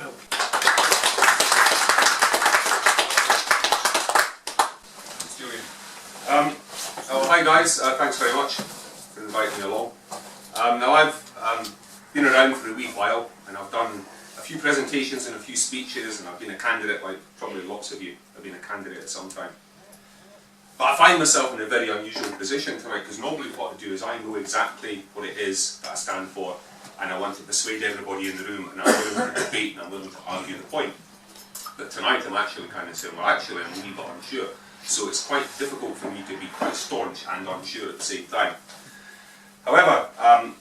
Thanks, Julian. Hi guys, thanks very much for inviting me along. Now I've been around for a wee while, and I've done a few presentations and a few speeches, and I've been a candidate, like probably lots of you have been a candidate at some time. But I find myself in a very unusual position tonight, because normally what I do is I know exactly what it is that I stand for, and I want to persuade everybody in the room, and I'm willing to debate and I'm willing to argue the point. But tonight I'm actually kind of saying, well actually I'm a wee bit unsure. So it's quite difficult for me to be quite staunch and unsure at the same time. However,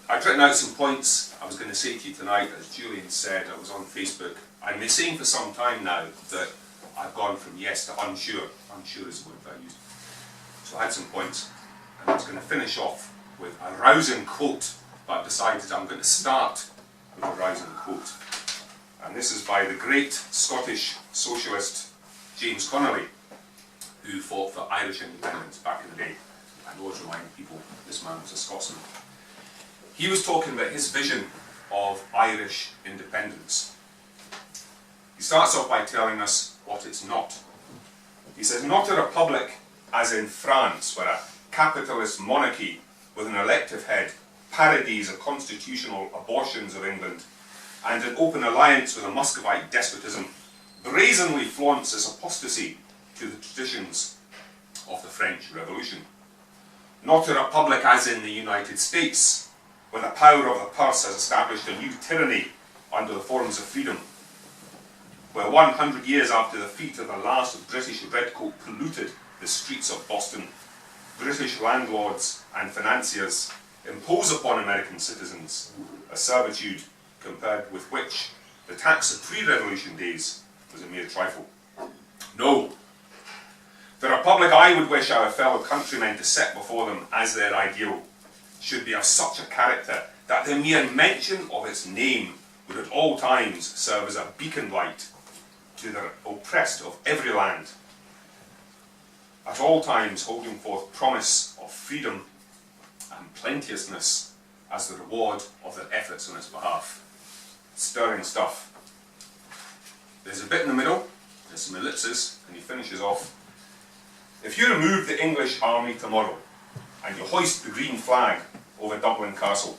I've written out some points I was going to say to you tonight. As Julian said, I was on Facebook. I've been saying for some time now that I've gone from yes to unsure. Unsure is the word that I used. So I had some points, and I was going to finish off with a rousing quote, but I've decided I'm going to start with a rousing quote. And this is by the great Scottish socialist James Connolly, who fought for Irish independence back in the day. I always remind people this man was a Scotsman. He was talking about his vision of Irish independence. He starts off by telling us what it's not. He says, not a republic as in France, where a capitalist monarchy with an elective head parodies the constitutional abortions of England, and an open alliance with a Muscovite despotism brazenly flaunts its apostasy to the traditions of the French Revolution. Not a republic as in the United States, where the power of the purse has established a new tyranny under the forms of freedom, where 100 years after the feat of the last British redcoat polluted the streets of Boston, British landlords and financiers impose upon American citizens a servitude compared with which the tax of pre-revolution days was a mere trifle. No. The republic I would wish our fellow countrymen to set before them as their ideal should be of such a character that the mere mention of its name would at all times serve as a beacon light to the oppressed of every land, at all times holding forth promise of freedom and plenteousness as the reward of their efforts on its behalf. Stirring stuff. There's a bit in the middle, there's some ellipses, and he finishes off. If you remove the English army tomorrow, and you hoist the green flag over Dublin Castle,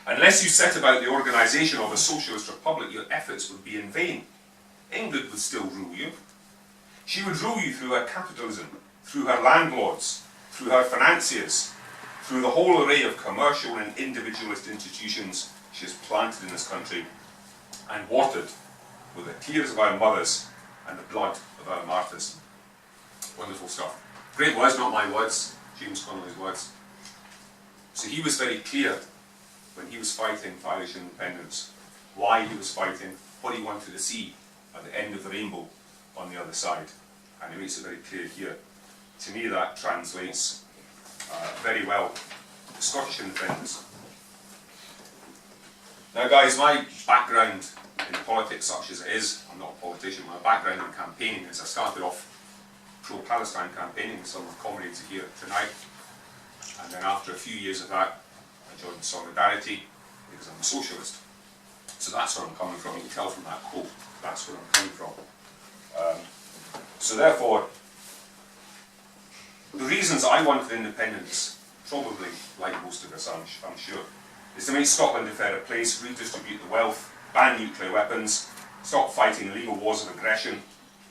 unless you set about the organisation of a socialist republic, your efforts would be in vain. England would still rule you. She would rule you through her capitalism, through her landlords, through her financiers, through the whole array of commercial and individualist institutions she has planted in this country and watered with the tears of our mothers and the blood of our martyrs. Wonderful stuff. Great words, not my words, James Connolly's words. So he was very clear when he was fighting for Irish independence, why he was fighting, what he wanted to see at the end of the rainbow on the other side. And he makes it very clear here. To me that translates very well to Scottish independence. Now guys, my background in politics, such as it is, I'm not a politician, my background in campaigning is I started off pro-Palestine campaigning with some of the comrades here tonight, and then after a few years of that I joined Solidarity because I'm a socialist. So that's where I'm coming from. You can tell from that quote, that's where I'm coming from. So therefore, the reasons I wanted independence, probably like most of us I'm sure, is to make Scotland a fairer place, redistribute the wealth, ban nuclear weapons, stop fighting illegal wars of aggression,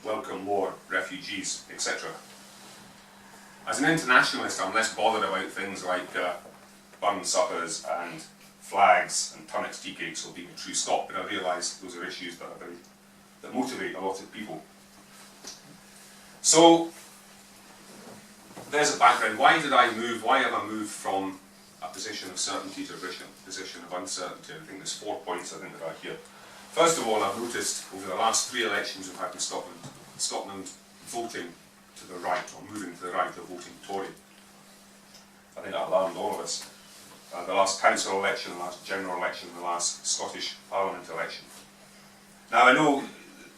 welcome war, refugees, etc. As an internationalist, I'm less bothered about things like bun suppers and flags and Tunnocks tea cakes or being a true Scot, but I realise those are issues that motivate a lot of people. So there's a background. Why have I moved from a position of certainty to a position of uncertainty? I think there's 4 points that are here. First of all, I've noticed over the last 3 elections we've had in Scotland voting to the right, or moving to the right, or voting Tory. I think that alarmed all of us. The last council election, the last general election, the last Scottish Parliament election. Now I know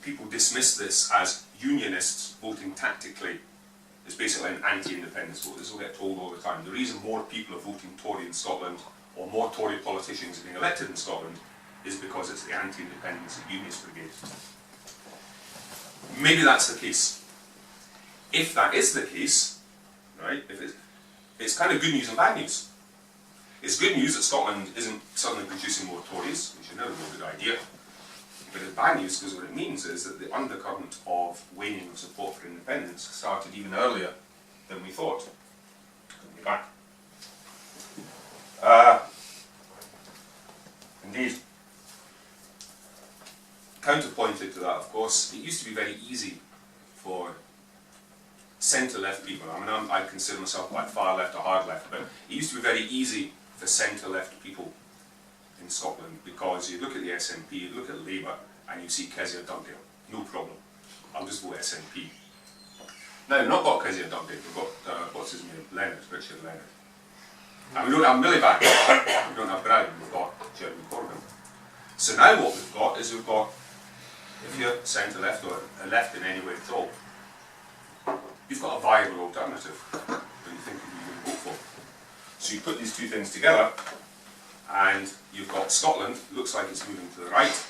people dismiss this as unionists voting tactically. It's basically an anti-independence vote. This will get told all the time. The reason more people are voting Tory in Scotland, or more Tory politicians are being elected in Scotland, is because it's the anti-independence and unionist brigade. Maybe that's the case. If that is the case, right, it's kind of good news and bad news. It's good news that Scotland isn't suddenly producing more Tories, which is never a good idea. But it's bad news because what it means is that the undercurrent of waning of support for independence started even earlier than we thought. I'll be back. Indeed. Counterpointed to that, of course, it used to be very easy for centre-left people, I mean, I consider myself quite far left or hard left, but it used to be very easy for centre-left people in Scotland, because you look at the SNP, you look at Labour, and you see Kezia Dugdale. No problem. I'll just vote SNP. Now, we've not got Kezia Dugdale, we've got, what's his name, Leonard, Richard Leonard. And we don't have Miliband, we don't have Brown, we've got Jeremy Corbyn. So now what we've got is we've got, if you're centre-left or left in any way at all, you've got a viable alternative when you think of who you're going to vote for. So you put these two things together, and you've got Scotland, looks like it's moving to the right,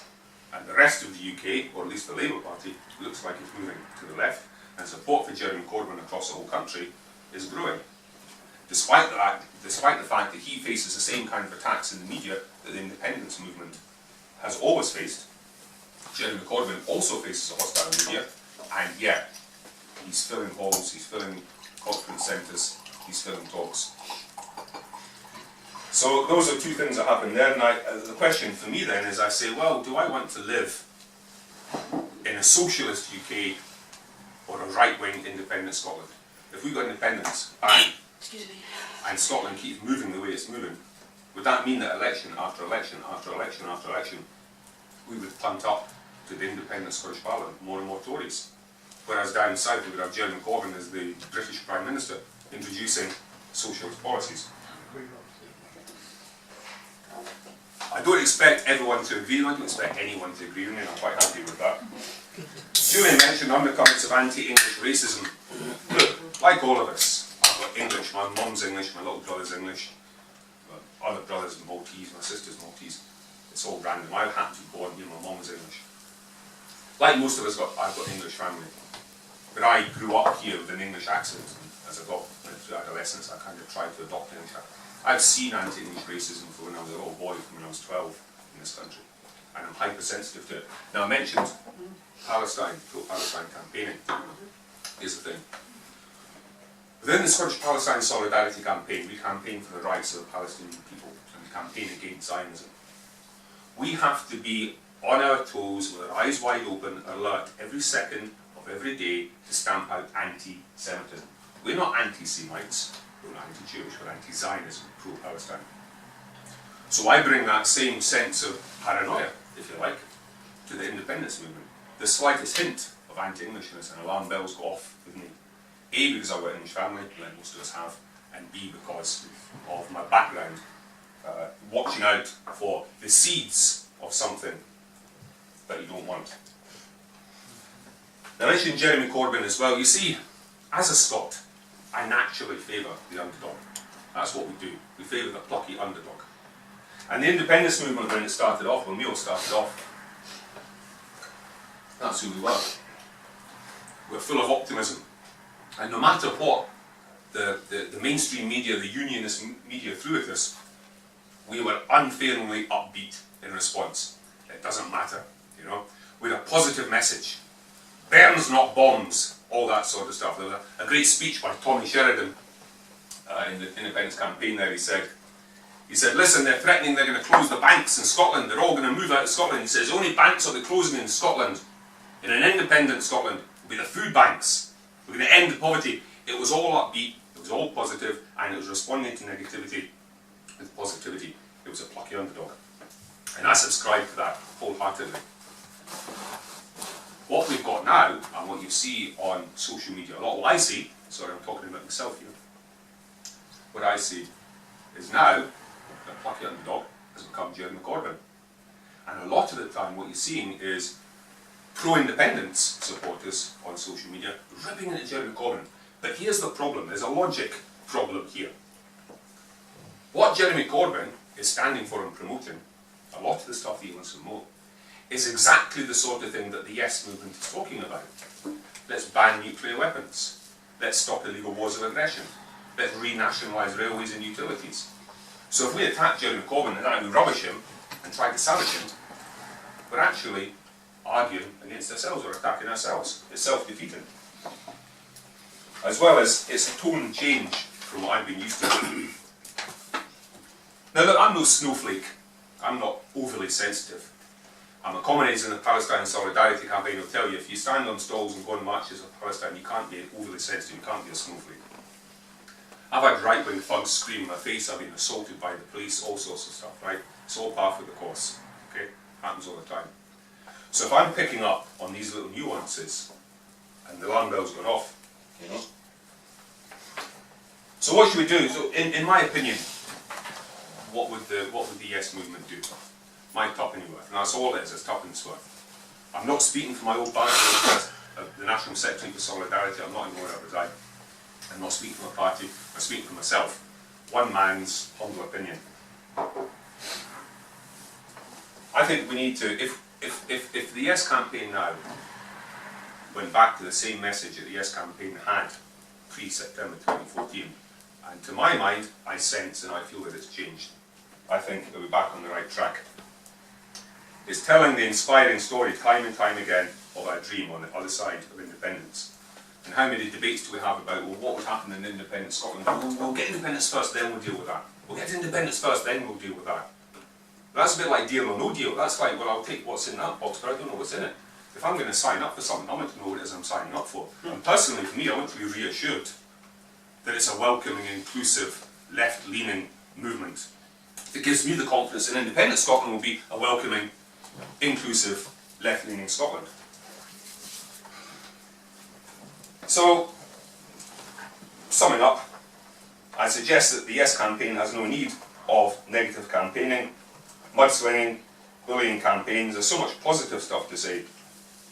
and the rest of the UK, or at least the Labour Party, looks like it's moving to the left, and support for Jeremy Corbyn across the whole country is growing. Despite the fact that he faces the same kind of attacks in the media that the independence movement has always faced, Jeremy Corbyn also faces a hostile media, and yet he's filling halls, he's filling conference centres, he's filling talks. So those are two things that happen there, and the question for me then is, I say, well, do I want to live in a socialist UK or a right-wing independent Scotland? If we got independence, bang, and Scotland keeps moving the way it's moving, would that mean that election after election after election after election, we would punt up to the independent Scottish Parliament more and more Tories? Whereas down south we would have Jeremy Corbyn as the British Prime Minister introducing socialist policies. I don't expect everyone to agree, I don't expect anyone to agree with me, and I'm quite happy with that. Julian mentioned undercurrents of anti-English racism. Look, like all of us, I've got English, my mum's English, my little brother's English, my other brother's Maltese, my sister's Maltese. It's all random. I happened to be born here, my mum was English. Like most of us, I've got English family. But I grew up here with an English accent, and as I got through adolescence, I kind of tried to adopt English accent. I've seen anti-English racism from when I was a little boy, from when I was 12 in this country, and I'm hypersensitive to it. Now I mentioned Palestine, pro-Palestine campaigning. Here's the thing. Within the Scottish Palestine Solidarity Campaign, we campaign for the rights of the Palestinian people, and we campaign against Zionism. We have to be on our toes, with our eyes wide open, alert every second of every day to stamp out anti-Semitism. We're not anti-Semites, we're not anti-Jewish, we're anti-Zionism, pro-Palestine. So I bring that same sense of paranoia, if you like, to the independence movement. The slightest hint of anti-Englishness and alarm bells go off with me. A, because I've got an English family, like most of us have, and B, because of my background, watching out for the seeds of something that you don't want. Now I mentioned Jeremy Corbyn as well. You see, as a Scot, I naturally favour the underdog. That's what we do. We favour the plucky underdog. And the independence movement, when it started off, when we all started off, that's who we were. We're full of optimism. And no matter what the mainstream media, the unionist media threw at us, we were unfailingly upbeat in response. It doesn't matter, you know. We had a positive message. Burns, not bombs, all that sort of stuff. There was a great speech by Tommy Sheridan in the independence campaign there. He said, listen, they're threatening they're going to close the banks in Scotland. They're all going to move out of Scotland. He says, only banks are they closing in Scotland. In an independent Scotland, will be the food banks. We're going to end poverty. It was all upbeat, it was all positive, and it was responding to negativity with positivity. It was a plucky underdog. And I subscribe to that wholeheartedly. What we've got now, and what you see on social media a lot, what I see, sorry I'm talking about myself here, what I see is now the plucky underdog has become Jeremy Corbyn. And a lot of the time what you're seeing is pro-independence supporters on social media ripping into Jeremy Corbyn. But here's the problem, there's a logic problem here. What Jeremy Corbyn is standing for and promoting a lot of the stuff that he wants to promote, is exactly the sort of thing that the YES movement is talking about. Let's ban nuclear weapons. Let's stop illegal wars of aggression. Let's renationalise railways and utilities. So if we attack Jeremy Corbyn and we rubbish him and try to salvage him, we're actually arguing against ourselves or attacking ourselves. It's self-defeating. As well as it's a tone change from what I've been used to. Now look, I'm no snowflake. I'm not overly sensitive. I'm a comrades in the Palestine Solidarity Campaign will tell you if you stand on stalls and go on marches of Palestine, you can't be overly sensitive, you can't be a snowflake. I've had right-wing thugs scream in my face, I've been assaulted by the police, all sorts of stuff, right? It's all par for the course, okay? Happens all the time. So if I'm picking up on these little nuances, and the alarm bell's gone off, you know? So what should we do? So in my opinion, what would the YES movement do? My tuppence worth, and that's all it is, it's tuppence worth. I'm not speaking for my old party, the National Secretary for Solidarity, I'm not even where I reside. I'm not speaking for my party, I'm speaking for myself. One man's humble opinion. I think we need to, if the YES campaign now went back to the same message that the YES campaign had pre-September 2014, and to my mind, I sense and I feel that it's changed. I think that we're back on the right track. It's telling the inspiring story time and time again of our dream on the other side of independence. And how many debates do we have about, well, what would happen in independent Scotland? We'll get independence first, then we'll deal with that. We'll get independence first, then we'll deal with that. That's a bit like deal or no deal. That's like, well, I'll take what's in that box, but I don't know what's in it. If I'm going to sign up for something, I want to know what it is I'm signing up for. And personally, for me, I want to be reassured that it's a welcoming, inclusive, left-leaning movement. It gives me the confidence that independent Scotland will be a welcoming, inclusive, left-leaning Scotland. So, summing up, I suggest that the YES campaign has no need of negative campaigning, mudslinging, bullying campaigns. There's so much positive stuff to say,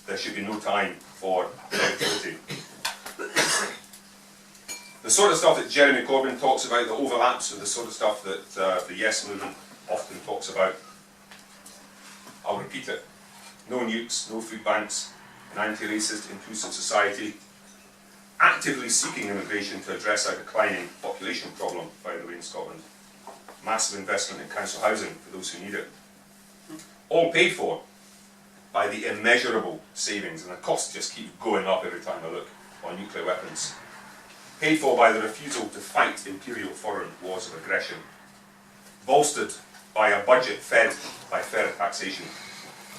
there should be no time for negativity. The sort of stuff that Jeremy Corbyn talks about that overlaps with the sort of stuff that the YES movement often talks about. I'll repeat it. No nukes, no food banks, an anti-racist, inclusive society, actively seeking immigration to address our declining population problem, by the way, in Scotland. Massive investment in council housing for those who need it. All paid for by the immeasurable savings, and the cost just keeps going up every time I look, on nuclear weapons. Paid for by the refusal to fight imperial foreign wars of aggression. Bolstered by a budget fed by fair taxation.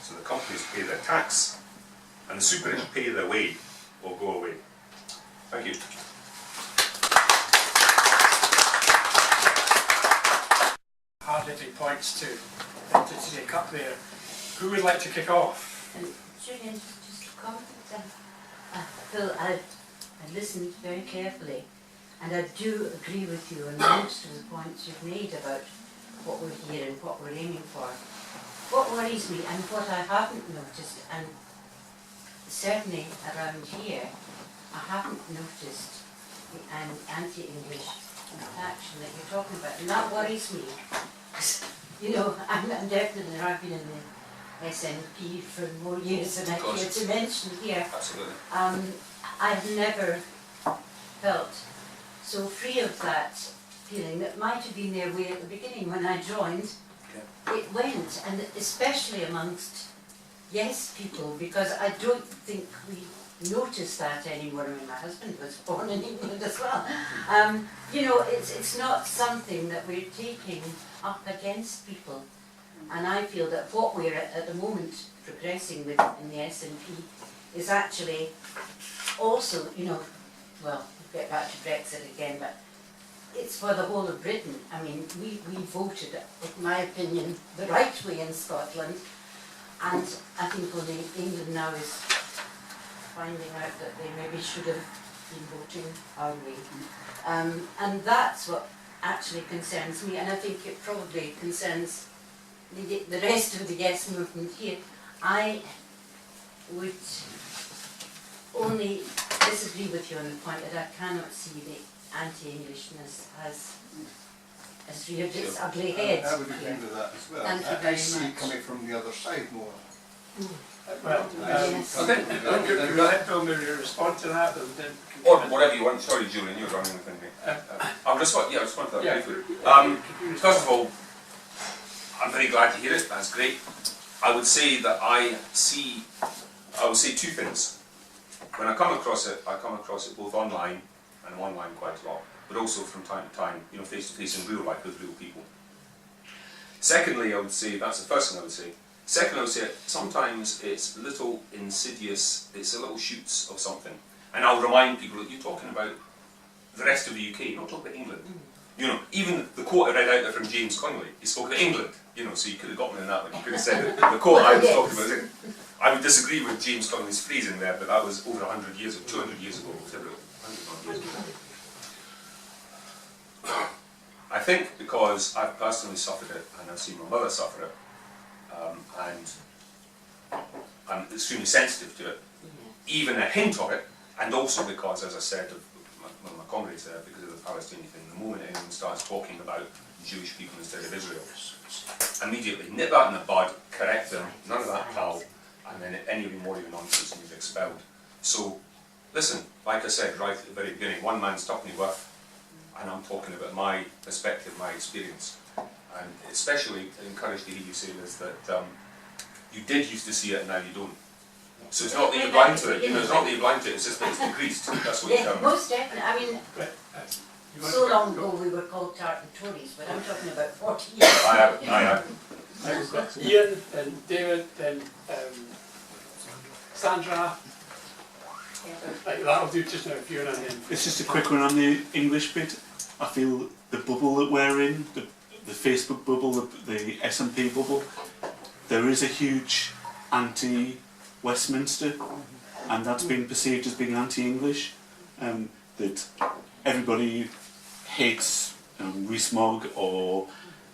So the companies pay their tax, and the super rich pay their way or go away. Thank you. Hard-hitting points to take up there. Who would like to kick off? Julian, just a comment. Phil, I listened very carefully, and I do agree with you on most of the points you've made about what we're here and what we're aiming for. What worries me, and what I haven't noticed, and certainly around here, I haven't noticed the anti-English action that you're talking about, and that worries me. You know, I'm definitely, I've been in the SNP for more years than I care to mention here. Absolutely. I've never felt so free of that feeling that might have been there way at the beginning when I joined. Yeah. It went, and especially amongst YES people, because I don't think we notice that anymore. I mean, my husband was born in England as well. You know, it's not something that we're taking up against people. And I feel that what we're at the moment progressing with in the SNP is actually also, you know, well, we'll get back to Brexit again, but it's for the whole of Britain. I mean, we voted, in my opinion, the right way in Scotland, and I think only England now is finding out that they maybe should have been voting our way. And that's what actually concerns me, and I think it probably concerns the rest of the YES movement here. I would only disagree with you on the point that I cannot see the anti-Englishness as has reared its ugly head. I would agree with that as well. Thank you I very see much. it coming from the other side more. Well, Yes. I think we'll let Bill maybe respond to that, but then. Or whatever you want. Sorry, Julian, you're running the thing here. I'll respond. Yeah, I'll respond to that Yeah. briefly. First of all, I'm very glad to hear it. That's great. I would say that I would say two things. When I come across it both online, and I'm online quite a lot, but also from time to time, you know, face to face in real life with real people. Secondly, I would say, that's the first thing I would say. Second, I would say, sometimes it's little insidious, it's a little shoots of something. And I'll remind people that you're talking about the rest of the UK, you're not talking about England. You know, even the quote I read out there from James Connolly, he spoke about England, you know, so you could have got me on that one. You could have said that the quote I was talking about is I would disagree with James Connolly's phrasing there, but that was over 100 years or 200 years ago, whatever, 100 years ago. I think because I've personally suffered it, and I've seen my mother suffer it, and I'm extremely sensitive to it, even a hint of it, and also because, as I said, one of my comrades there, because of the Palestinian thing, the moment anyone starts talking about Jewish people instead of Israel, immediately nip that in the bud, correct them, none of that pal, and then any more of your nonsense and you're expelled. So, listen, like I said right at the very beginning, one man's tuppenny worth, and I'm talking about my perspective, my experience. And especially encouraged to hear you say this, that you did used to see it and now you don't. So it's not that you're blind to it, you know, it's not that you're blind to it, it's just that it's decreased. That's what Yeah, you're most definitely. I mean, You want so to- long ago we were called Tartan Tories, but I'm talking about 40 years. I have. I've got Ian, then David, then Sandra. That'll do just now, Fiona, and then. It's just a quick one on the English bit. I feel the bubble that we're in, the Facebook bubble, the SNP bubble, there is a huge anti-Westminster, and that's been perceived as being anti-English. That everybody hates Rees-Mogg or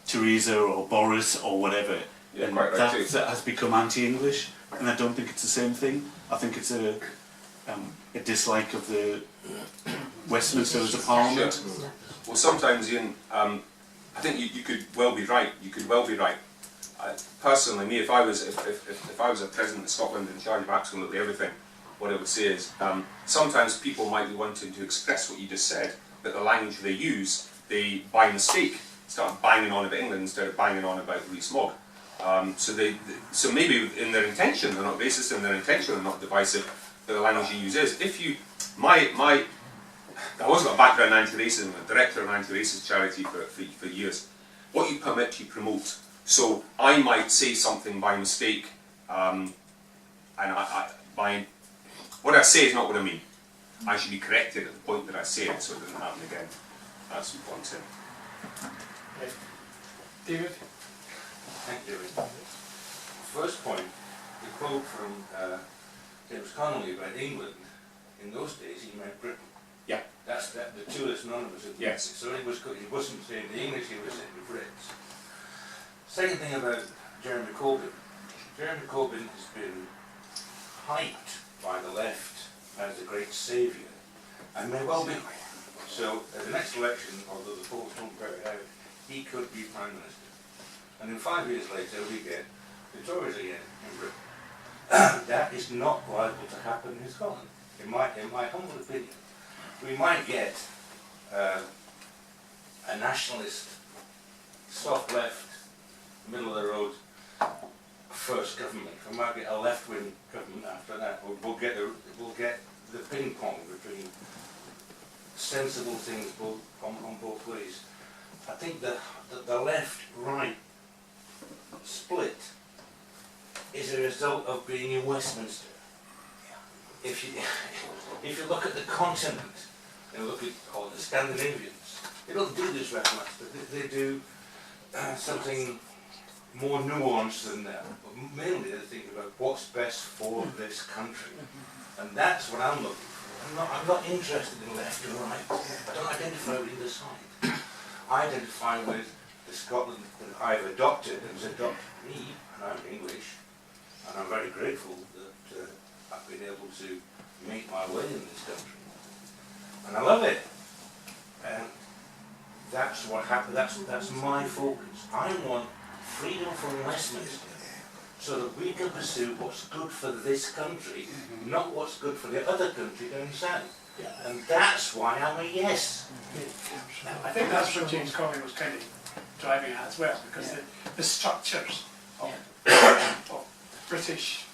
Theresa or Boris or whatever, Yeah, and quite right too. that has become anti-English. And I don't think it's the same thing. I think it's a dislike of the Westminster as a parliament. Sure. Well, sometimes, Ian, I think you could well be right. You could well be right. Personally, me, if I was a president of Scotland in charge of absolutely everything, what I would say is sometimes people might be wanting to express what you just said, but the language they use, they by mistake start banging on about England instead of banging on about Rees-Mogg. So maybe in their intention they're not racist, in their intention they're not divisive, but the language you use is. If you, I always got a background in anti-racism, a director of an anti-racist charity for years. What you permit, you promote. So I might say something by mistake, and what I say is not what I mean. I should be corrected at the point that I say it, so it doesn't happen again. That's what I'm saying. Okay. David? Thank you. First point, the quote from James Connolly about England, in those days he meant Britain. Yeah. That's the two are synonymous. Yes. So he wasn't saying the English, he was saying the Brits. Second thing about Jeremy Corbyn. Jeremy Corbyn has been hyped by the left as the great saviour, and may well be. So at the next election, although the polls don't bear it out, he could be Prime Minister. And then 5 years later we get the Tories again in Britain. That is not liable to happen in Scotland, in my humble opinion. We might get a nationalist, soft left, middle of the road first government. We might get a left-wing government after that. We'll get the ping pong between sensible things both on both ways. I think the left-right split is a result of being in Westminster. If you look at the continent and look at the Scandinavians, they don't do this very much, but they do something more nuanced than that. But mainly they think about what's best for this country, and that's what I'm looking for. I'm not interested in left and right. I don't identify with either side. I identify with the Scotland that I've adopted and has adopted me, and I'm English, and I'm very grateful that I've been able to make my way in this country. And I love it. And That's what happened. That's my focus. I want freedom from Westminster, so that we can pursue what's good for this country, not what's good for the other country down south. And that's why I'm a yes. I think that's what James Corbyn was kind of driving at as well, because the structures of British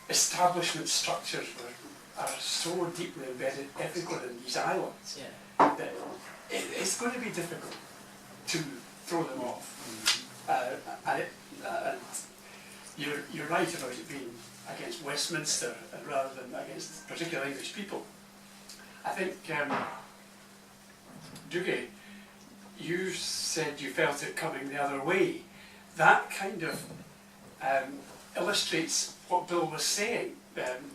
establishment structures are so deeply embedded everywhere in these islands that it's going to be difficult to throw them off. And you're right about it being against Westminster rather than against particular English people. I think, Dugdale, you said you felt it coming the other way. That kind of illustrates what Bill was saying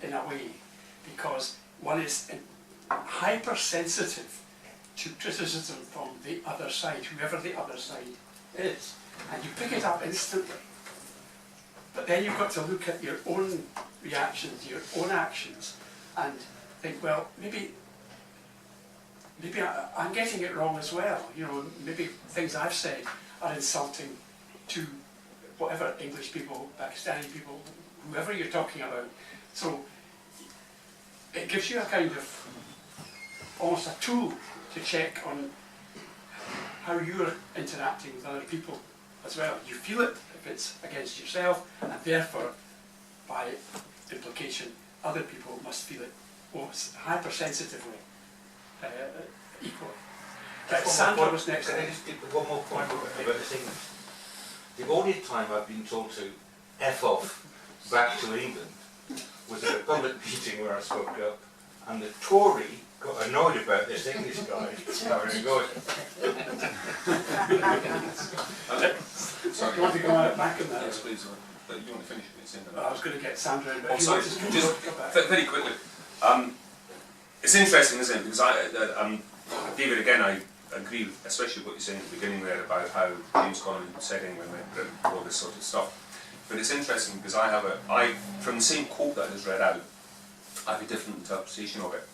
in a way, because one is hypersensitive to criticism from the other side, whoever the other side is, and you pick it up instantly. But then you've got to look at your own reactions, your own actions, and think, well, maybe I'm getting it wrong as well. You know, maybe things I've said are insulting to whatever English people, Pakistani people, whoever you're talking about. So it gives you a kind of almost a tool to check on how you're interacting with other people as well. You feel it if it's against yourself, and therefore, by implication, other people must feel it almost hypersensitively, equally. Sandra was next. Can I just give one more point about this English? The only time I've been told to F off back to England was at a public meeting where I spoke up, and the Tory got annoyed about this English guy having a go at him. Sorry, you want to go back on that? Yes, please. But you want to finish it? I was going to get Sandra in, but sorry, just very quickly. It's interesting, isn't it? Because David, again, I agree, especially what you said at the beginning there about how James Connolly said England went Britain, all this sort of stuff. But it's interesting because from the same quote that is read out, I have a different interpretation of it.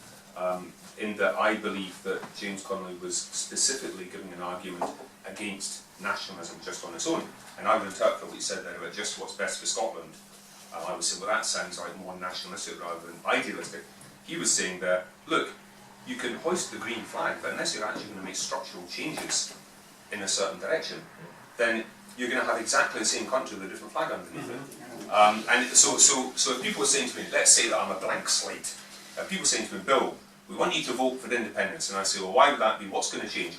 In that I believe that James Connolly was specifically giving an argument against nationalism just on its own. And I would interpret what he said there about just what's best for Scotland. I would say, well, that sounds like more nationalistic rather than idealistic. He was saying that, look, you can hoist the green flag, but unless you're actually going to make structural changes in a certain direction, then you're going to have exactly the same country with a different flag underneath it. And so if people are saying to me, let's say that I'm a blank slate, people are saying to me, Bill, we want you to vote for independence, and I say, well, why would that be? What's going to change?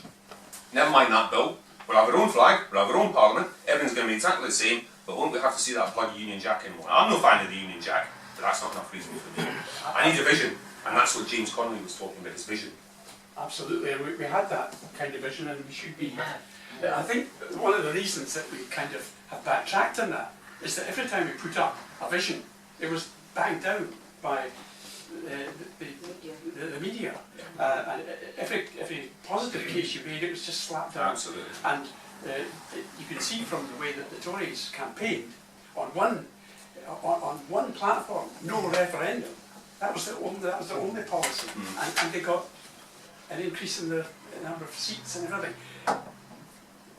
Never mind that, Bill. We'll have our own flag, we'll have our own parliament, everything's going to be exactly the same, but won't we have to see that bloody Union Jack anymore? I'm no fan of the Union Jack, but that's not enough reason for me. I need a vision, and that's what James Connolly was talking about, his vision. Absolutely, and we had that kind of vision, and we should be. I think one of the reasons that we kind of have backtracked on that is that every time we put up a vision, it was banged down by the media. And every positive case you made, it was just slapped down. Absolutely. And you can see from the way that the Tories campaigned on one platform, no referendum. That was the only policy, and they got an increase in the number of seats and everything,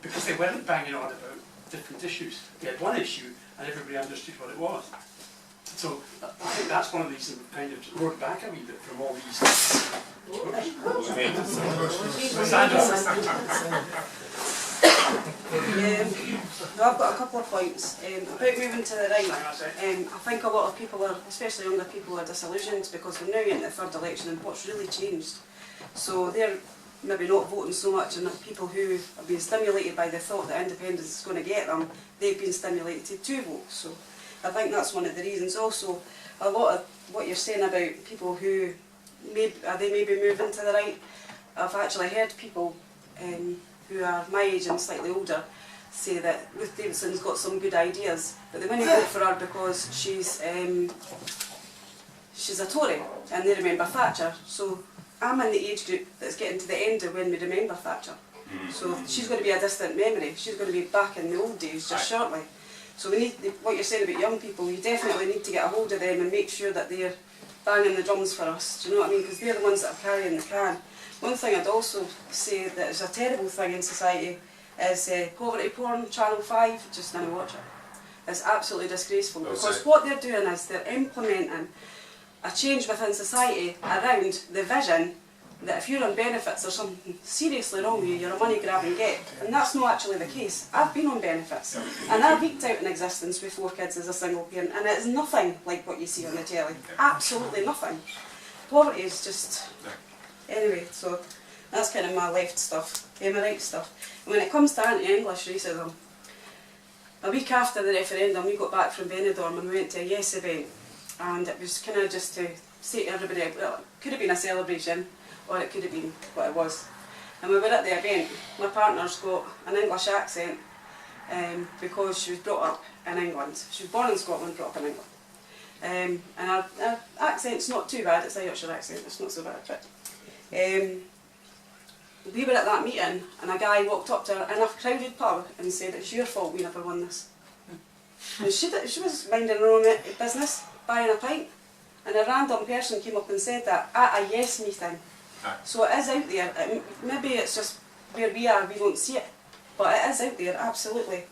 because they weren't banging on about different issues. They had one issue, and everybody understood what it was. So I think that's one of the reasons we've kind of roared back a wee bit from all these. No, I've got a couple of points. About moving to the right, I think a lot of people are, especially younger people, are disillusioned because we're now into the third election and what's really changed. So they're maybe not voting so much, and the people who have been stimulated by the thought that independence is going to get them, they've been stimulated to vote. So I think that's one of the reasons. Also, a lot of what you're saying about people who may be moving to the right, I've actually heard people who are my age and slightly older say that Ruth Davidson's got some good ideas, but they wouldn't vote for her because she's a Tory and they remember Thatcher. So I'm in the age group that's getting to the end of when we remember Thatcher. So she's going to be a distant memory. She's going to be back in the old days just shortly. So we need, what you're saying about young people, we definitely need to get a hold of them and make sure that they're banging the drums for us, do you know what I mean? Because they're the ones that are carrying the can. One thing I'd also say that is a terrible thing in society is poverty porn, Channel 5, just never watch it. It's absolutely disgraceful, because what they're doing is they're implementing a change within society around the vision that if you're on benefits there's something seriously wrong with you, you're a money grab and get. And that's not actually the case. I've been on benefits and I've eked out an existence with 4 kids as a single parent, and it's nothing like what you see on the telly. Absolutely nothing. Poverty is just... Anyway, so that's kind of my left stuff, my right stuff. And when it comes to anti-English racism, a week after the referendum we got back from Benidorm and we went to a YES event, and it was kind of just to say to everybody, well, it could have been a celebration or it could have been what it was. And we were at the event, my partner's got an English accent because she was brought up in England. She was born in Scotland, brought up in England. And our accent's not too bad, it's a Yorkshire accent, it's not so bad. But we were at that meeting and a guy walked up to her in a crowded pub and said, it's your fault we never won this. And she was minding her own business, buying a pint, and a random person came up and said that at a YES meeting. So it is out there. Maybe it's just where we are, we don't see it, but it is out there, absolutely.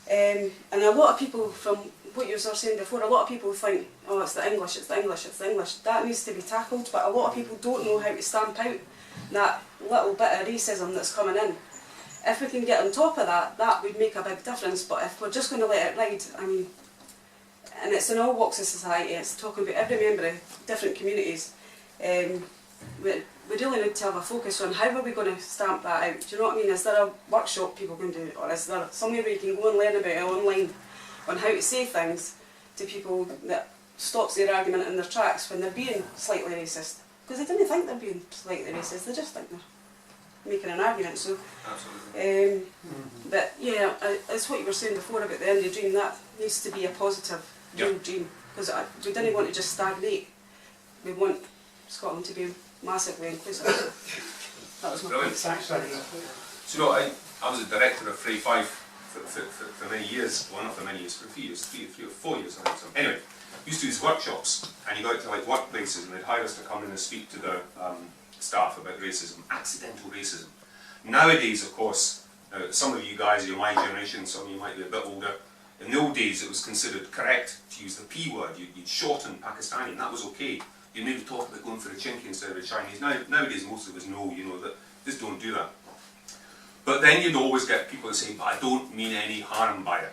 And a lot of people, from what you were saying before, a lot of people think, oh, it's the English, it's the English, it's the English. That needs to be tackled, but a lot of people don't know how to stamp out that little bit of racism that's coming in. If we can get on top of that, that would make a big difference, but if we're just going to let it ride, I mean, and it's in all walks of society, it's talking about every member of different communities, we really need to have a focus on how are we going to stamp that out. Do you know what I mean? Is there a workshop people can do, or is there somewhere where you can go and learn about it online on how to say things to people that stops their argument in their tracks when they're being slightly racist? Because they don't think they're being slightly racist, they just think they're making an argument. So, but yeah, it's what you were saying before about the Indie dream. That needs to be a positive, real dream, because we didn't want to just stagnate. We want Scotland to be massively inclusive. That was my point. Thanks very much. So, you know, I was a director of Fray 5 for many years, well not for many years, for a few years, three or 4 years I think so. Anyway, we used to do these workshops, and you go out to like workplaces and they'd hire us to come in and speak to the staff about racism, accidental racism. Nowadays, of course, some of you guys, you're my generation, some of you might be a bit older. In the old days it was considered correct to use the P word, you'd shorten Pakistani, and that was okay. You maybe talk about going for a Chinky instead of a Chinese. Nowadays most of us know, you know, that just don't do that. But then you'd always get people that say, but I don't mean any harm by it.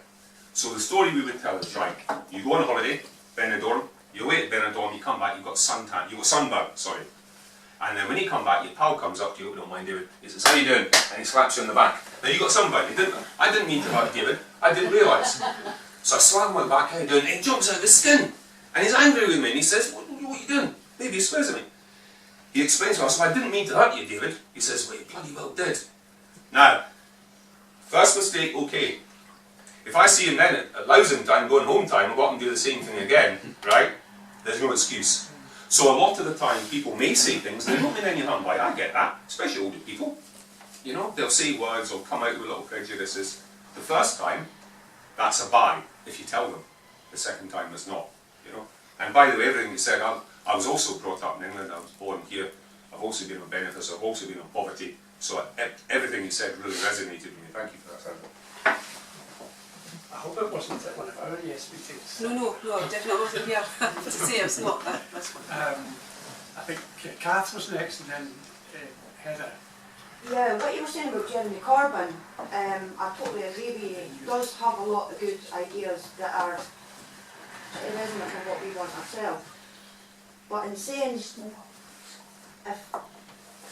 So the story we would tell is, right, you go on holiday, Benidorm, you away at Benidorm, you come back, you've got sunburn, sorry. And then when you come back, your pal comes up to you, don't mind David, he says, how you doing? And he slaps you on the back. Now you got sunburn, I didn't mean to hurt David, I didn't realise. So I slap him on the back, how you doing? And he jumps out of his skin. And he's angry with me, and he says, what are you doing? Maybe he swears at me. He explains to us, I didn't mean to hurt you, David. He says, well, you bloody well did. Now, first mistake, okay. If I see him then at lousing time, going home time, and go up and do the same thing again, right, there's no excuse. So a lot of the time, people may say things, they don't mean any harm by it, I get that, especially older people. You know, they'll say words or come out with little prejudices. The first time, that's a buy, if you tell them. The second time is not, you know. And by the way, everything you said, I was also brought up in England, I was born here, I've also been on benefits, I've also been on poverty, so everything you said really resonated with me. Thank you for that, Sandra. I hope it wasn't at one of our YES meetings. No, definitely wasn't here to say it's not this one. I think Kath was next, and then Heather. Yeah, what you were saying about Jeremy Corbyn, I totally agree with you. He does have a lot of good ideas that are resonant with what we want ourselves. But in saying, if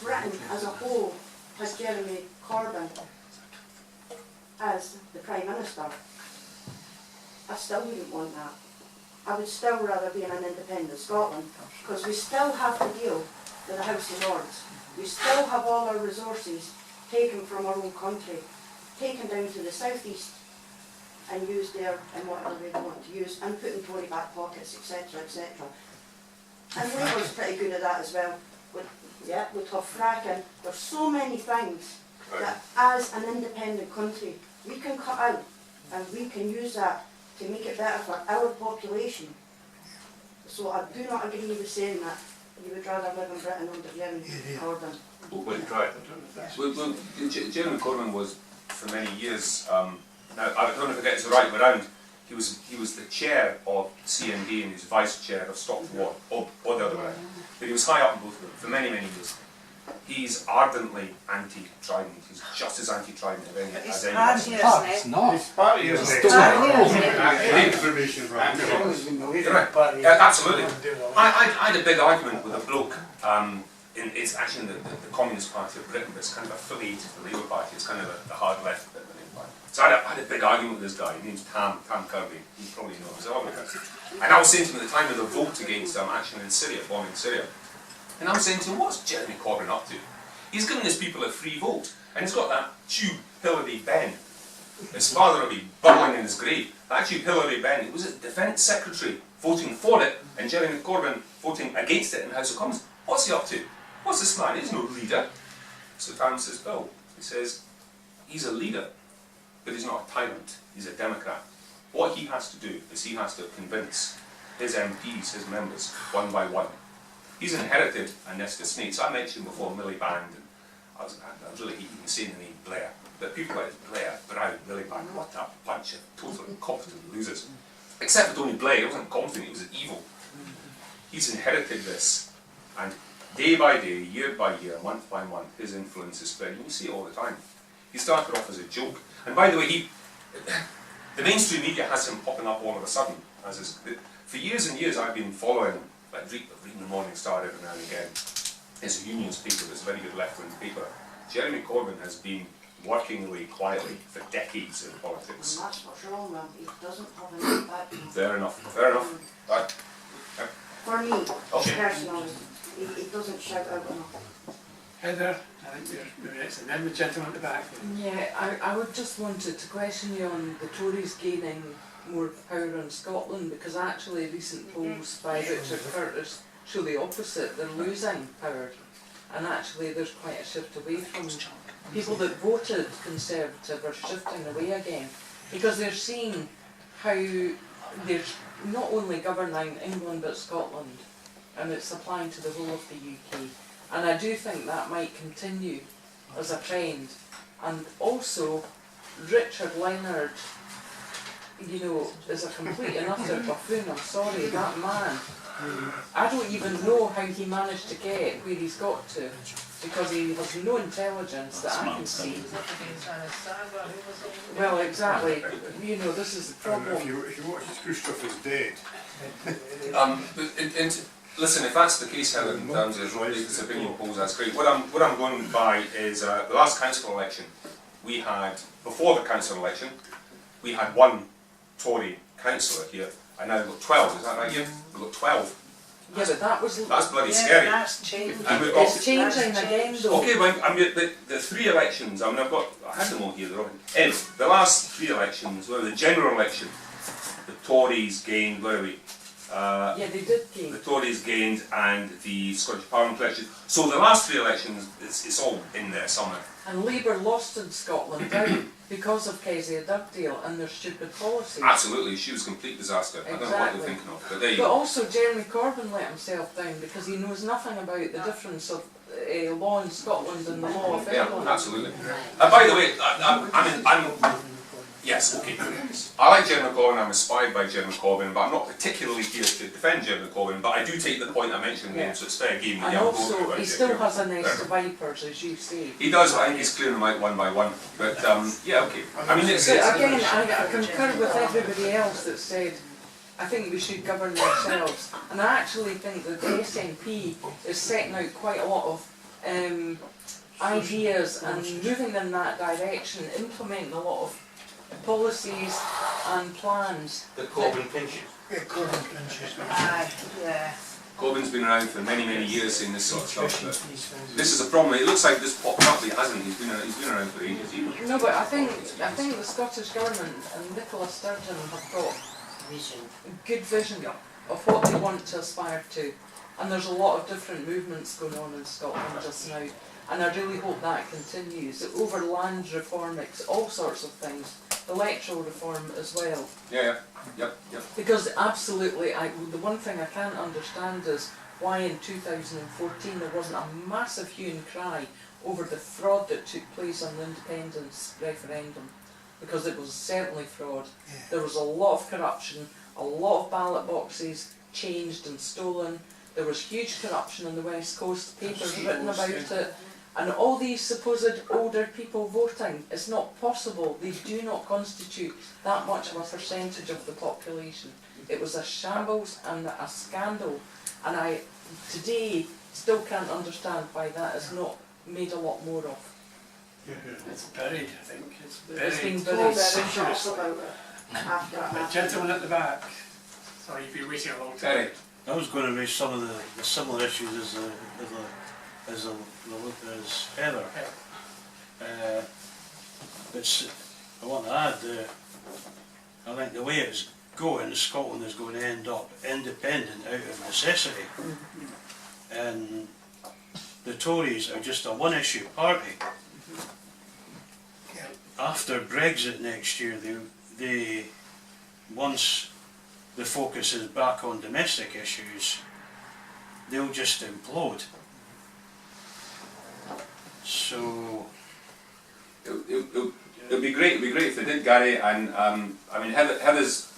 Britain as a whole has Jeremy Corbyn as the Prime Minister, I still wouldn't want that. I would still rather be in an independent Scotland, because we still have to deal with the House of Lords. We still have all our resources taken from our own country, taken down to the southeast and used there in whatever way they want to use, and put in Tory back pockets, etc, etc. And Labour's pretty good at that as well. With tough fracking, there's so many things that as an independent country we can cut out, and we can use that to make it better for our population. So I do not agree with saying that you would rather live in Britain under Jeremy Corbyn. Well, Jeremy Corbyn was for many years. Now I don't know if I get this right, but around he was the chair of CND and he was vice chair of Stockport Ward, or the other way. But he was high up in both of them for many years. He's ardently anti-Trident. He's just as anti-Trident as anyone. It's not. It's party, isn't it? Information from absolutely. I had a big argument with a bloke. It's actually in the Communist Party of Britain, but it's kind of affiliated to the Labour Party. It's kind of the hard left bit of the Labour Party. So I had a big argument with this guy. His name's Tam Kirby. You probably know him. And I was saying to him at the time of the vote against action in Syria, bombing Syria. And I'm saying to him, what's Jeremy Corbyn up to? He's giving his people a free vote, and he's got that tube Hilary Benn. His father will be bubbling in his grave. That tube Hilary Benn, he was a defence secretary voting for it, and Jeremy Corbyn voting against it in the House of Commons. What's he up to? What's this man? He's no leader. So Tam says, oh, he says, he's a leader, but he's not a tyrant. He's a Democrat. What he has to do is he has to convince his MPs, his members, one by one. He's inherited a nest of snakes. I mentioned before Miliband, and I was really even saying the name Blair. But people like Blair, Brown, Miliband, what a bunch of totally incompetent losers. Except for Tony Blair, he wasn't competent, he was evil. He's inherited this, and day by day, year by year, month by month, his influence is spreading. You see it all the time. He started off as a joke. And by the way, the mainstream media has him popping up all of a sudden. For years and years I've been following him. Like reading the Morning Star every now and again. It's a union's paper, it's a very good left-wing paper. Jeremy Corbyn has been working away quietly for decades in politics. And that's what's wrong with him. He doesn't have an impact. Fair enough, fair enough. Right. For me, Okay. personally, he doesn't shout out enough. Heather, I think maybe next, and then the gentleman at the back. Yeah, I would just wanted to question you on the Tories gaining more power in Scotland, because actually recent polls by Richard Curtis show the opposite. They're losing power, and actually there's quite a shift away from people that voted Conservative are shifting away again, because they're seeing how they're not only governing England but Scotland, and it's applying to the whole of the UK. And I do think that might continue as a trend. And also, Richard Leonard, you know, is a complete and utter buffoon. I'm sorry, that man. I don't even know how he managed to get where he's got to, because he has no intelligence that I can see. Well, exactly. You know, this is the problem. If you watch Constructive is dead. Listen, if that's the case, Helen, in terms of his opinion polls, that's great. What I'm going by is the last council election we had, before the council election, we had one Tory councillor here, and now we've got 12, is that right, Ian? We've got 12. Yeah, but that was... That's bloody scary. That's changed. And we've got, It's changing again, though. okay, well, I mean, the three elections, I mean, I had them all here, they're all in. The last three elections, well, the general election, the Tories gained, where are we? Yeah, they did gain. The Tories gained, and the Scottish Parliament election. So the last three elections, it's all in there somewhere. And Labour lost in Scotland because of Kezia Dugdale and their stupid policies. Absolutely, she was a complete disaster. I don't know what they're thinking of, but there you But go. also Jeremy Corbyn let himself down because he knows nothing about the difference of law in Scotland and the law of England. Yeah, absolutely. By the way, I'm yes, okay. I like Jeremy Corbyn, I'm inspired by Jeremy Corbyn, but I'm not particularly here to defend Jeremy Corbyn, but I do take the point I mentioned in so it's fair game. And also, he still has a nest of vipers, as you say. He does, but I think he's clearing them out one by one. But, yeah, okay. I mean, it's... But again, I concur with everybody else that said, I think we should govern ourselves. And I actually think that the SNP is setting out quite a lot of ideas and moving in that direction, implementing a lot of policies and plans. The Corbyn pinches. Yeah, Corbyn pinches. Aye, yeah. Corbyn's been around for many years saying this sort of stuff, but this is a problem. It looks like this popped up, but it hasn't. He's been around for ages. No, but I think the Scottish Government and Nicola Sturgeon have got good vision of what they want to aspire to. And there's a lot of different movements going on in Scotland just now. And I really hope that continues. Over land reform, all sorts of things. electoral reform as well. Yeah, yep. Because absolutely, the one thing I can't understand is why in 2014 there wasn't a massive hue and cry over the fraud that took place on the independence referendum. Because it was certainly fraud. There was a lot of corruption, a lot of ballot boxes changed and stolen. There was huge corruption on the West Coast, papers written about it. And all these supposed older people voting, it's not possible. They do not constitute that much of a percentage of the population. It was a shambles and a scandal. And I, today, still can't understand why that is not made a lot more of. It's buried, I think. It's been buried. buried. Seriously. After The gentleman at the back. Sorry, you've been waiting a long time. Terry. I was going to raise some of the similar issues as Heather. But I want to add that I think the way it's going, Scotland is going to end up independent out of necessity. And the Tories are just a one-issue party. After Brexit next year, they once the focus is back on domestic issues, they'll just implode. So It'd be great if they did, Gary. And I mean, Heather's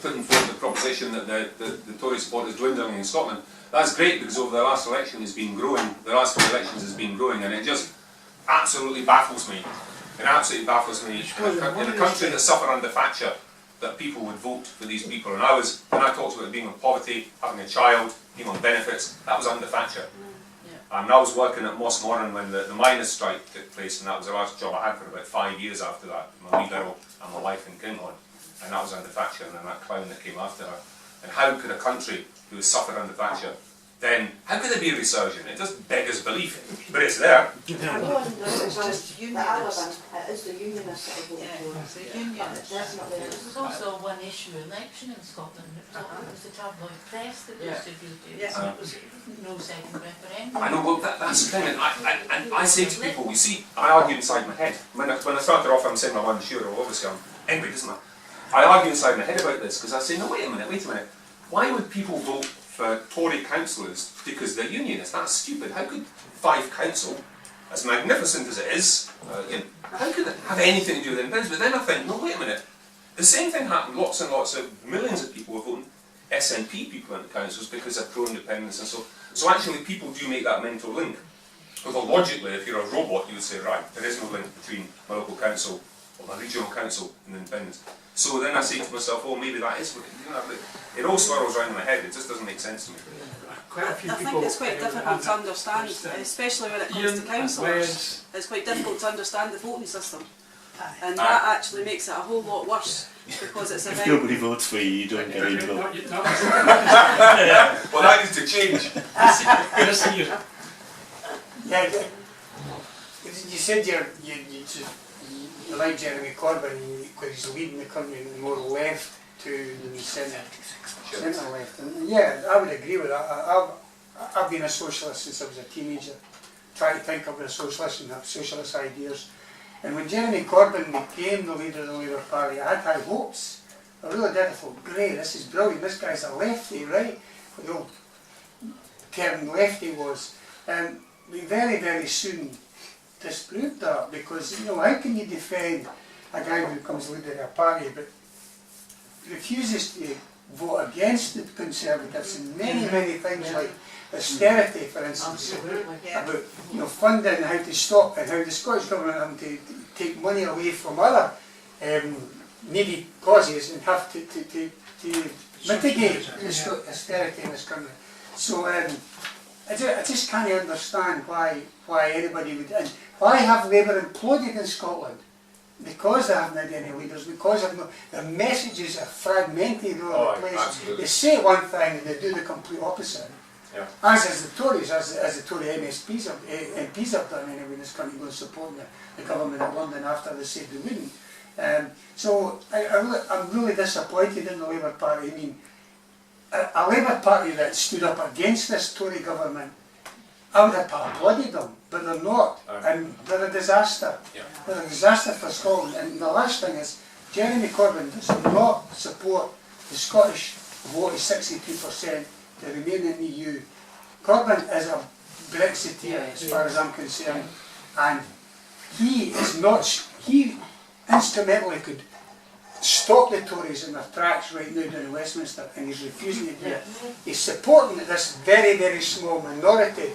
putting forward the proposition that the Tory support is dwindling in Scotland. That's great because over the last election has been growing. The last 2 elections has been growing, and it just absolutely baffles me. It absolutely baffles me in a country that suffered under Thatcher that people would vote for these people. And when I talked about being in poverty, having a child, being on benefits, that was under Thatcher. And I was working at Moss Moran when the miners' strike took place, and that was the last job I had for about 5 years after that. My wee girl and my wife in Kinghorn, and that was under Thatcher, and then that clown that came after her. And how could a country who has suffered under Thatcher then, how could there be a resurgence? It just beggars belief, but it's there. it's just unionist. It is the unionists that vote for it. Definitely is. There's also a one-issue election in Scotland. It was the tabloid press that distributed it, so it was no second referendum. I know, well, that's the thing, and I say to people, you see, I argue inside my head. When I started off, I'm saying my one sure, obviously anyway, doesn't matter. I argue inside my head about this, because I say, no, wait a minute. Why would people vote for Tory councillors because they're unionists? That's stupid. How could Fife Council, as magnificent as it is, how could it have anything to do with independence? But then I think, no, wait a minute. The same thing happened. Lots and lots of millions of people were voting SNP people into councils because they're pro-independence and so. So actually, people do make that mental link. Although logically, if you're a robot, you would say, right, there is no link between my local council or my regional council and independence. So then I say to myself, oh, maybe that is what it all swirls around in my head. It just doesn't make sense to me. Quite a few I people think it's quite difficult to understand, especially when it comes to councillors. It's quite difficult to understand the voting system, and that actually makes it a whole lot worse because it's If about. nobody votes for you, you don't get in vote. Well, that needs to change. Yeah, you said you like Jeremy Corbyn because he's leading the country more left to the centre left. And yeah, I would agree with that. I've been a socialist since I was a teenager, trying to think of a socialist and have socialist ideas. And when Jeremy Corbyn became the leader of the Labour Party, I had high hopes. I really did. I thought, great, this is brilliant. This guy's a lefty, right? What the old term lefty was. And we very, very soon disproved that, because how can you defend a guy who becomes leader of a party but refuses to vote against the Conservatives in many, many things like austerity, for instance, about funding, how to stop, and how the Scottish Government having to take money away from other needy causes and have to mitigate austerity in this country. So I just can't understand why anybody would, and why have Labour imploded in Scotland? Because they haven't had any leaders, because their messages are fragmented all over the place. Absolutely. They say one thing and they do the complete opposite. Yeah. As is the Tories, as the Tory MPs have done anyway in this country, going to support the government of London after they said they wouldn't. So I'm really disappointed in the Labour Party. I mean, a Labour Party that stood up against this Tory government, I would have applauded them, but they're not, and they're a disaster. Yeah. They're a disaster for Scotland. And the last thing is, Jeremy Corbyn does not support the Scottish vote of 62% to remain in the EU. Corbyn is a Brexiteer as far as I'm concerned, and he is not, he instrumentally could stop the Tories in their tracks right now down in Westminster, and he's refusing to do it. He's supporting this very, very small minority.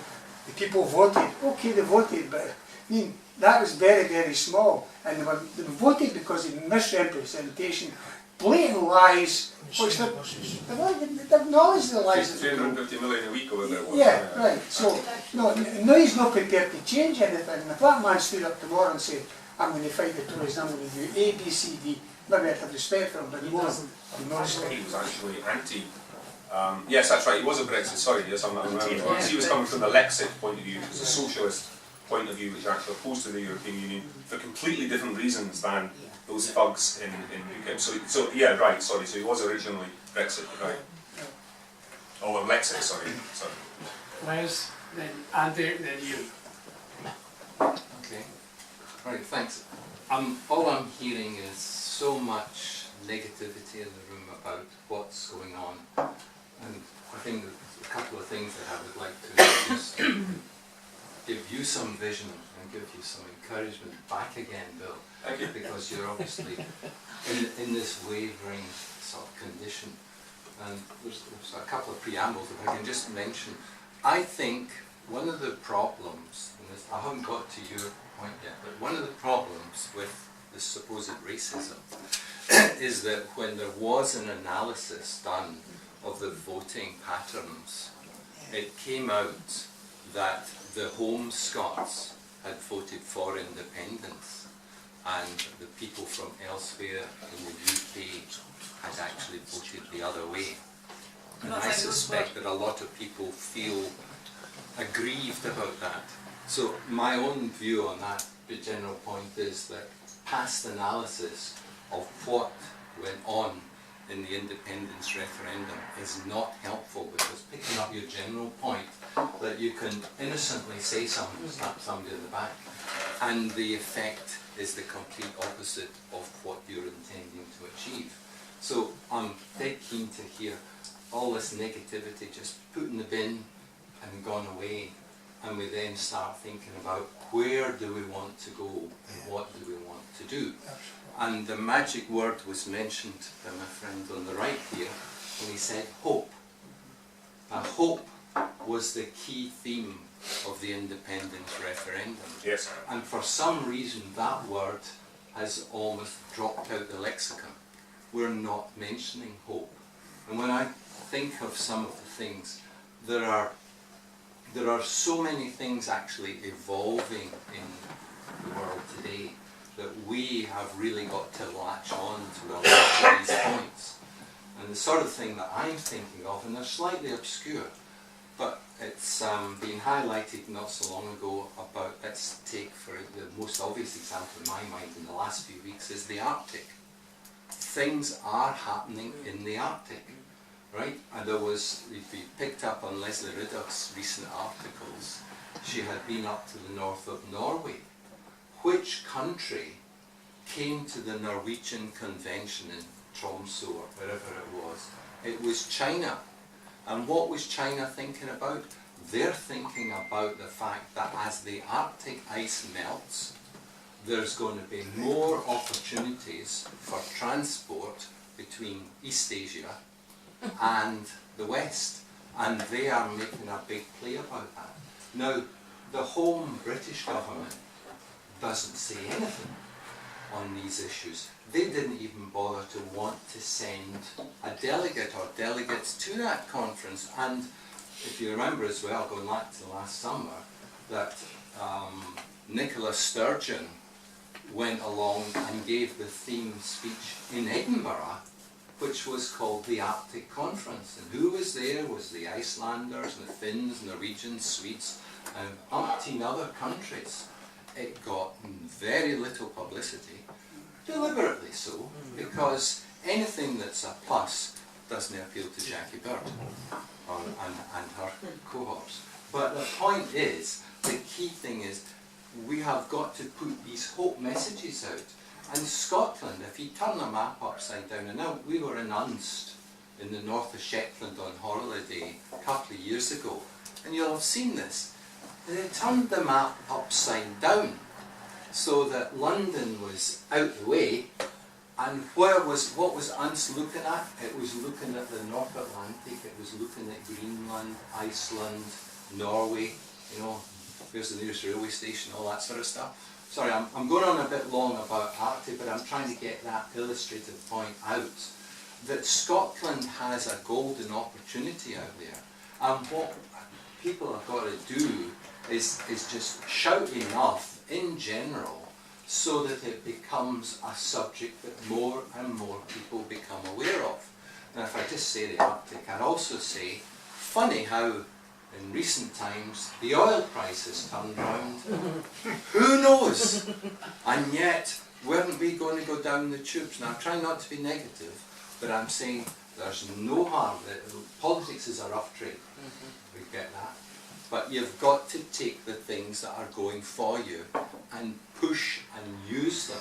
The people voted, okay, they voted, but I mean, that was very, very small, and they voted because of misrepresentation, blatant lies, which they've acknowledged the lies. 350 million a week or whatever it was. Yeah, right. So, no, now he's not prepared to change anything. And if that man stood up tomorrow and said, I'm going to fight the Tories, I'm going to do A, B, C, D, maybe I'd have respect for him, but he wasn't. He was actually anti. Yes, that's right, he was a Brexit, sorry, yes, I'm remembering. He was coming from the Lexit point of view, which is a socialist point of view, which actually opposed to the European Union for completely different reasons than those thugs in UKIP. So yeah, right, sorry, so he was originally Brexit, right? Oh, well, Lexit, sorry. Les, then Andy, then you. Okay. Right, thanks. All I'm hearing is so much negativity in the room about what's going on, and I think there's a couple of things that I would like to just give you some vision and give you some encouragement back again, Bill. Thank you. Because you're obviously in this wavering sort of condition. And there's a couple of preambles, if I can just mention. I think one of the problems, and this, I haven't got to your point yet, but one of the problems with this supposed racism is that when there was an analysis done of the voting patterns, it came out that the Home Scots had voted for independence, and the people from elsewhere in the UK had actually voted the other way. And I suspect that a lot of people feel aggrieved about that. So my own view on that, the general point is that past analysis of what went on in the independence referendum is not helpful, because picking up your general point that you can innocently say something, slap somebody in the back, and the effect is the complete opposite of what you're intending to achieve. So I'm dead keen to hear all this negativity just put in the bin and gone away, and we then start thinking about where do we want to go and what do we want to do. And the magic word was mentioned by my friend on the right here, and he said hope. Hope was the key theme of the independence referendum. Yes. And for some reason that word has almost dropped out the lexicon. We're not mentioning hope. And when I think of some of the things, there are so many things actually evolving in the world today that we have really got to latch on to a lot of these points. And the sort of thing that I'm thinking of, and they're slightly obscure, but it's been highlighted not so long ago about, let's take for the most obvious example in my mind in the last few weeks, is the Arctic. Things are happening in the Arctic, right? And there was, if you picked up on Leslie Riddoch's recent articles, she had been up to the north of Norway. Which country came to the Norwegian Convention in Tromsø or wherever it was? It was China. And what was China thinking about? They're thinking about the fact that as the Arctic ice melts, there's going to be more opportunities for transport between East Asia and the West. And they are making a big play about that. Now, the home British government doesn't say anything on these issues. They didn't even bother to want to send a delegate or delegates to that conference. And if you remember as well, going back to last summer, that Nicola Sturgeon went along and gave the theme speech in Edinburgh, which was called the Arctic Conference. And who was there? Was the Icelanders and the Finns, Norwegians, Swedes, and umpteen other countries. It got very little publicity, deliberately so, because anything that's a plus doesn't appeal to Jackie Bird and her cohorts. But the point is, the key thing is, we have got to put these hope messages out. And Scotland, if you turn the map upside down, and now we were in Unst in the north of Shetland on holiday a couple of years ago, and you'll have seen this. They turned the map upside down so that London was out the way, and what was Unst looking at? It was looking at the North Atlantic, it was looking at Greenland, Iceland, Norway, you know, where's the nearest railway station, all that sort of stuff. Sorry, I'm going on a bit long about Arctic, but I'm trying to get that illustrative point out, that Scotland has a golden opportunity out there, and what people have got to do is just shout enough in general so that it becomes a subject that more and more people become aware of. And if I just say the Arctic, I'd also say, funny how in recent times the oil price has turned round. Who knows? And yet, weren't we going to go down the tubes? Now I'm trying not to be negative, but I'm saying there's no harm. Politics is a rough trade, we get that. But you've got to take the things that are going for you and push and use them.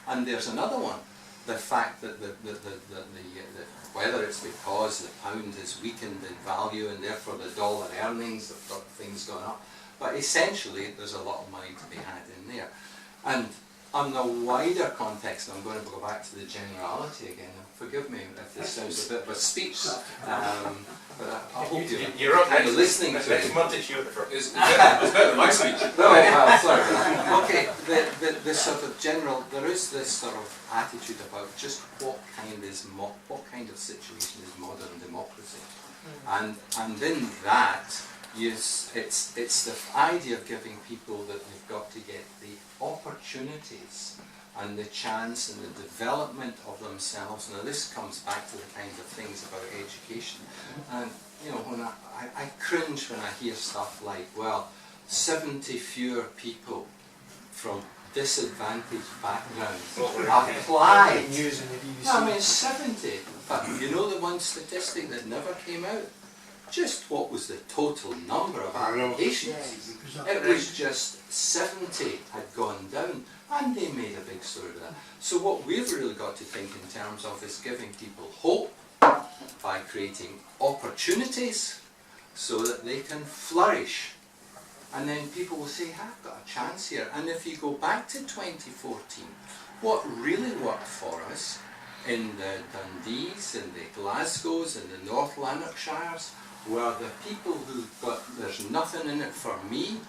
And there's another one, the fact that whether it's because the pound has weakened in value and therefore the dollar earnings have got things gone up, but essentially there's a lot of money to be had in there. And on the wider context, I'm going to go back to the generality again. Forgive me if this sounds a bit of a speech, but I hope you're kind of listening to it. It's better than my speech. No, well, sorry. Okay, the sort of general, there is this sort of attitude about just what kind of situation is modern democracy, and in that, it's the idea of giving people that they've got to get the opportunities and the chance and the development of themselves. Now this comes back to the kind of things about education. And you know, when I cringe when I hear stuff like, well, 70 fewer people from disadvantaged backgrounds applied. No, I mean 70. But you know the one statistic that never came out? Just what was the total number of applications? It was just 70 had gone down, and they made a big story of that. So what we've really got to think in terms of is giving people hope by creating opportunities so that they can flourish. And then people will say, I've got a chance here. And if you go back to 2014, what really worked for us in the Dundees and the Glasgows and the North Lanarkshires were the people who got, there's nothing in it for me,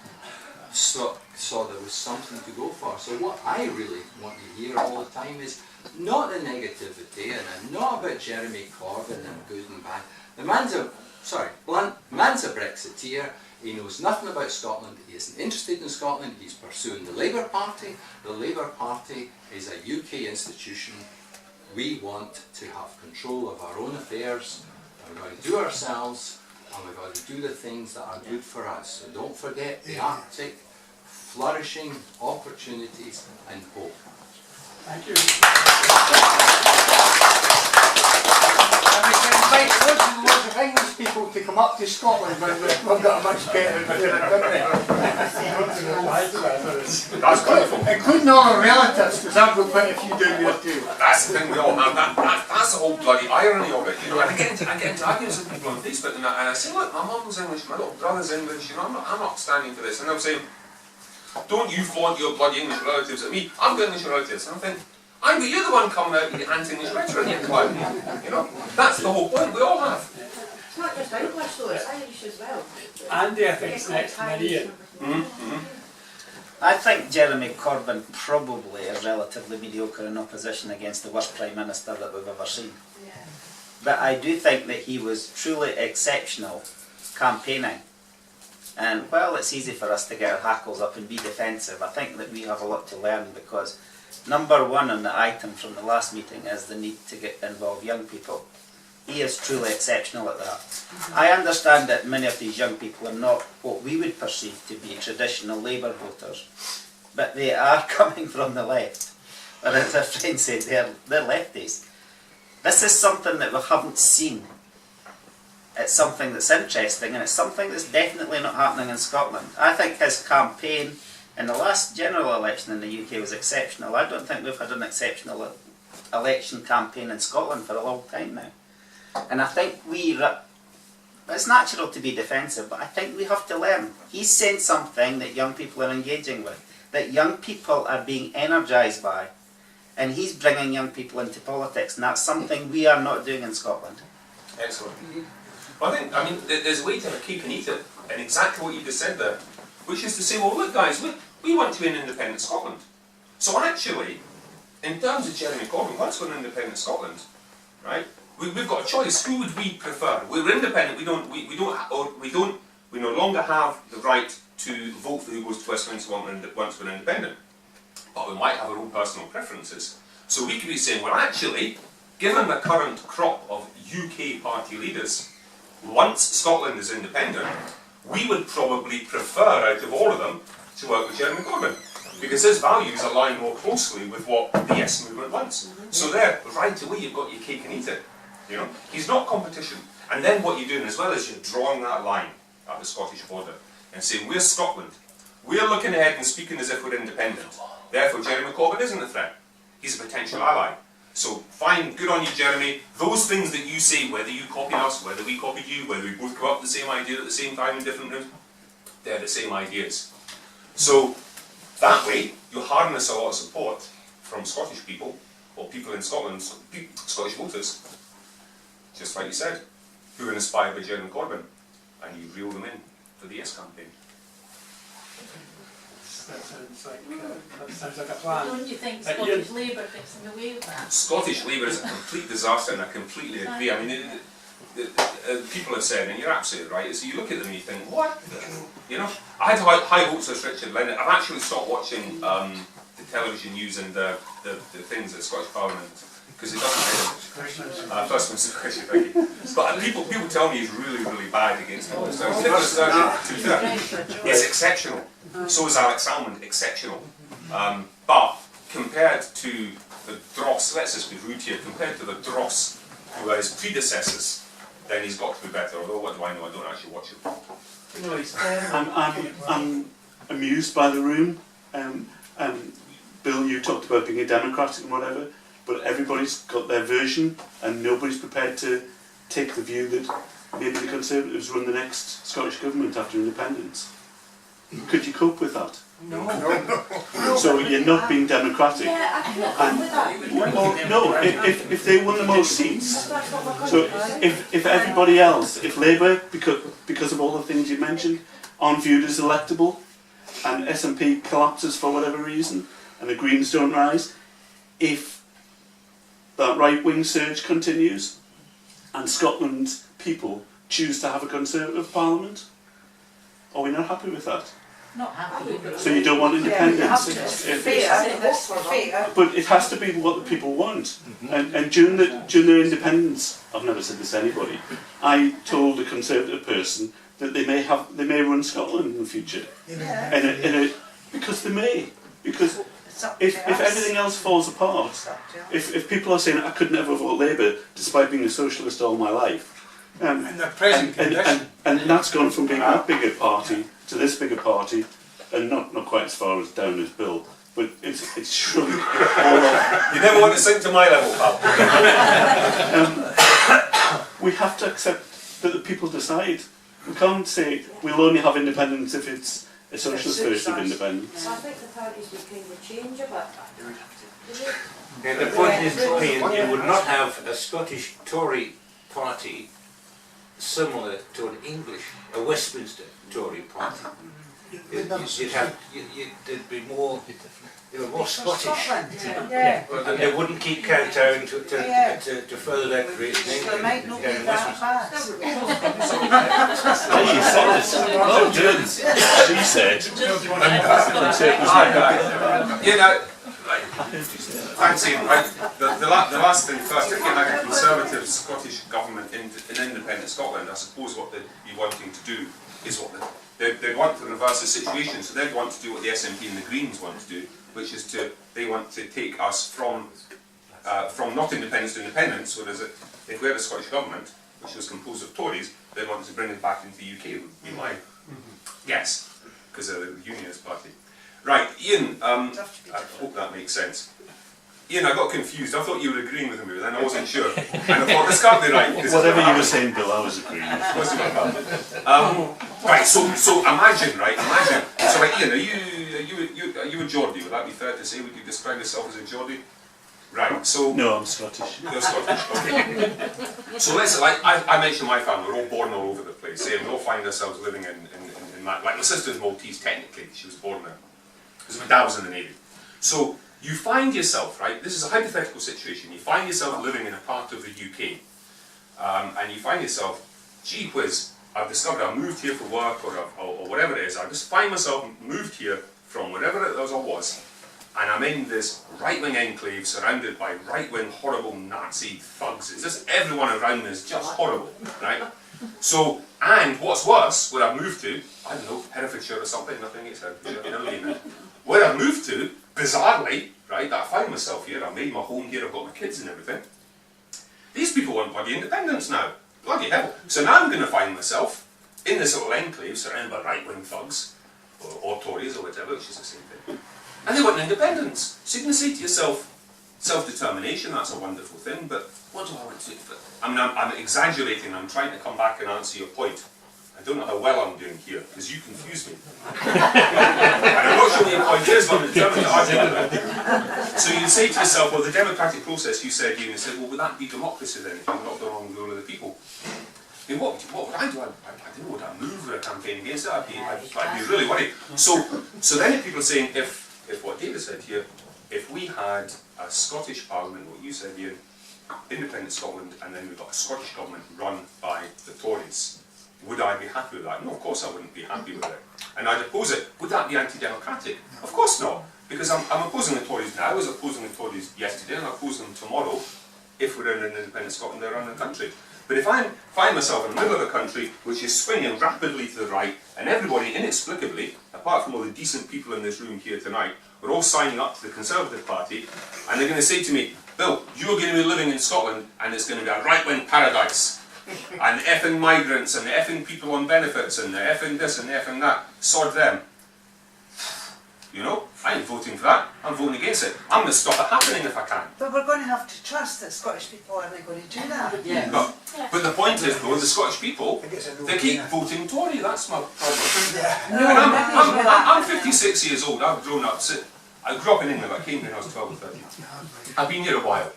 saw there was something to go for. So what I really want to hear all the time is not the negativity and not about Jeremy Corbyn and good and bad. The man's a Brexiteer. He knows nothing about Scotland. He isn't interested in Scotland. He's pursuing the Labour Party. The Labour Party is a UK institution. We want to have control of our own affairs. And we're going to do ourselves, and we've got to do the things that are good for us. So don't forget the Arctic, flourishing, opportunities and hope. Thank you. Invite loads of English people to come up to Scotland when we've got a much better country. That's wonderful. Including all our relatives, because I've got quite a few down there too. That's the thing we all have. That's the whole bloody irony of it. You know, and I get into arguments with people on Facebook, and I say, look, my mum's English, my little brother's English. You know, I'm not standing for this. And I'm saying, don't you flaunt your bloody English relatives at me. I've got English relatives. And I'm thinking, but you're the one coming out with the anti-English rhetoric. You know, that's the whole point. We all have. It's not just English though, it's Irish as well. Andy, I think, is next, and then Ian. I think Jeremy Corbyn probably is relatively mediocre in opposition against the worst Prime Minister that we've ever seen. Yeah. But I do think that he was truly exceptional campaigning. And while it's easy for us to get our hackles up and be defensive, I think that we have a lot to learn, because number one on the item from the last meeting is the need to involve young people. He is truly exceptional at that. I understand that many of these young people are not what we would perceive to be traditional Labour voters, but they are coming from the left. Or as a friend said, they're lefties. This is something that we haven't seen. It's something that's interesting, and it's something that's definitely not happening in Scotland. I think his campaign And the last general election in the UK was exceptional. I don't think we've had an exceptional election campaign in Scotland for a long time now. And I think it's natural to be defensive, but I think we have to learn. He's saying something that young people are engaging with, that young people are being energised by, and he's bringing young people into politics, and that's something we are not doing in Scotland. Excellent. Well, I mean, there's a way to have a cake and eat it, and exactly what you just said there, which is to say, well, look, guys, we want to be an independent Scotland. So actually, in terms of Jeremy Corbyn, let's go an independent Scotland, right? We've got a choice. Who would we prefer? We're independent. We no longer have the right to vote for who goes to Westminster once we're independent. But we might have our own personal preferences. So we could be saying, well, actually, given the current crop of UK party leaders, once Scotland is independent, we would probably prefer, out of all of them, to work with Jeremy Corbyn, because his values align more closely with what the Yes movement wants. So there, right away, you've got your cake and eat it. You know, he's not competition. And then what you're doing as well is you're drawing that line at the Scottish border and saying, we're Scotland. We're looking ahead and speaking as if we're independent. Therefore, Jeremy Corbyn isn't a threat. He's a potential ally. So, fine, good on you, Jeremy. Those things that you say, whether you copied us, whether we copied you, whether we both come up with the same idea at the same time in different rooms, they're the same ideas. So, that way, you harness a lot of support from Scottish people, or people in Scotland, Scottish voters, just like you said, who are inspired by Jeremy Corbyn, and you reel them in for the Yes campaign. That sounds like a plan. Don't you think Scottish Labour gets in the way of that? Scottish Labour is a complete disaster, and I completely agree. I mean, people have said, and you're absolutely right, is you look at them and you think, what? You know, I had high hopes of Richard Leonard. I've actually stopped watching the television news and the things at Scottish Parliament, because it doesn't First Minister question, thank you. But people tell me he's really, really bad against people. So it's exceptional. So is Alex Salmond, exceptional. But compared to the dross, let's just be rude here, compared to the dross who are his predecessors, then he's got to be better. Although, what do I know? I don't actually watch it. No, he's I'm amused by the room. Bill, you talked about being a Democrat and whatever, but everybody's got their version, and nobody's prepared to take the view that maybe the Conservatives run the next Scottish Government after independence. Could you cope with that? No. So you're not being democratic. Yeah, I can cope with that. Well, no, if they won the most seats, so if everybody else, if Labour, because of all the things you mentioned, aren't viewed as electable, and SNP collapses for whatever reason, and the Greens don't rise, if that right-wing surge continues, and Scotland's people choose to have a Conservative Parliament, are we not happy with that? Not happy. So you don't want independence? Yeah, fair. But it has to be what the people want. And during their independence, I've never said this to anybody, I told a Conservative person that they may run Scotland in the future. Yeah. Because they may. Because if everything else falls apart, if people are saying I could never vote Labour despite being a socialist all my life, in the present condition. And that's gone from being that bigger party to this bigger party, and not quite as far as down as Bill, but it's shrunk all off. You never want to sink to my level, pal. We have to accept that the people decide. We can't say we'll only have independence if it's a socialist version of independence. I think the parties would kind of change a bit. Yeah, the point is, you would not have a Scottish Tory party similar to an a Westminster Tory party. There'd be more, Scottish. Yeah. And they wouldn't keep Cowtown to further their career in So it England. might not be that bad. She said it. Well done. She said. You know, thanks, Ian. The last thing first, if you had a Conservative Scottish government in independent Scotland, I suppose what they'd be wanting to do is they'd want to reverse the situation, so they'd want to do what the SNP and the Greens want to do, which is they want to take us from not independence to independence, whereas if we had a Scottish government, which was composed of Tories, they wanted to bring us back into the UK, would be my guess, because they're the Unionist Party. Right, Ian, I hope that makes sense. Ian, I got confused. I thought you were agreeing with me, but then I wasn't sure. And I thought, this can't be right. Whatever you were saying, Bill, I was agreeing with. Right, so imagine, right, imagine. So, right, Ian, are you a Geordie? Would that be fair to say? Would you describe yourself as a Geordie? Right, so... No, I'm Scottish. You're Scottish, okay. So let's, like, I mentioned my family, we're all born all over the place. We all find ourselves living in like my sister's Maltese, technically. She was born there. Because my dad was in the Navy. So, you find yourself, right, this is a hypothetical situation, you find yourself living in a part of the UK, and you find yourself, gee whiz, I've discovered I've moved here for work, or whatever it is, I just find myself moved here from wherever it was I was, and I'm in this right-wing enclave surrounded by right-wing horrible Nazi thugs. It's just everyone around me is just horrible, right? So, and what's worse, where I've moved to, I don't know, Herefordshire or something, nothing against Herefordshire, you know what I mean? Where I've moved to, bizarrely, right, that I find myself here, I've made my home here, I've got my kids and everything. These people want bloody independence now. Bloody hell. So now I'm going to find myself in this little enclave surrounded by right-wing thugs, or Tories or whatever, which is the same thing. And they want independence. So you can say to yourself, self-determination, that's a wonderful thing, but what do I want to do? I mean, I'm exaggerating, I'm trying to come back and answer your point. I don't know how well I'm doing here, because you confuse me. And I'm not sure what your point is, but I'm determined to argue about it. So you say to yourself, well, the democratic process, you said, you said, well, would that be democracy then, if you're not the wrong rule of the people? I mean, what would I do? I don't know, would I move or a campaign against it? I'd be really worried. So then if people are saying, if what David said here, if we had a Scottish Parliament, what you said, Ian, independent Scotland, and then we've got a Scottish government run by the Tories, would I be happy with that? No, of course I wouldn't be happy with it. And I'd oppose it. Would that be anti-democratic? Of course not. Because I'm opposing the Tories now, I was opposing the Tories yesterday, and I'll oppose them tomorrow if we're in an independent Scotland, they're running the country. But if I find myself in the middle of the country, which is swinging rapidly to the right, and everybody inexplicably, apart from all the decent people in this room here tonight, we're all signing up to the Conservative Party, and they're going to say to me, Bill, you're going to be living in Scotland, and it's going to be a right-wing paradise. And the effing migrants, and the effing people on benefits, and the effing this and the effing that, sod them. You know, I ain't voting for that, I'm voting against it. I'm going to stop it happening if I can. But we're going to have to trust that Scottish people aren't going to do that. Yeah. But the point is, though, the Scottish people, they keep voting Tory, that's my problem. No, I'm 56 years old, I've grown up, I grew up in England, I came here when I was 12 or 13. I've been here a while.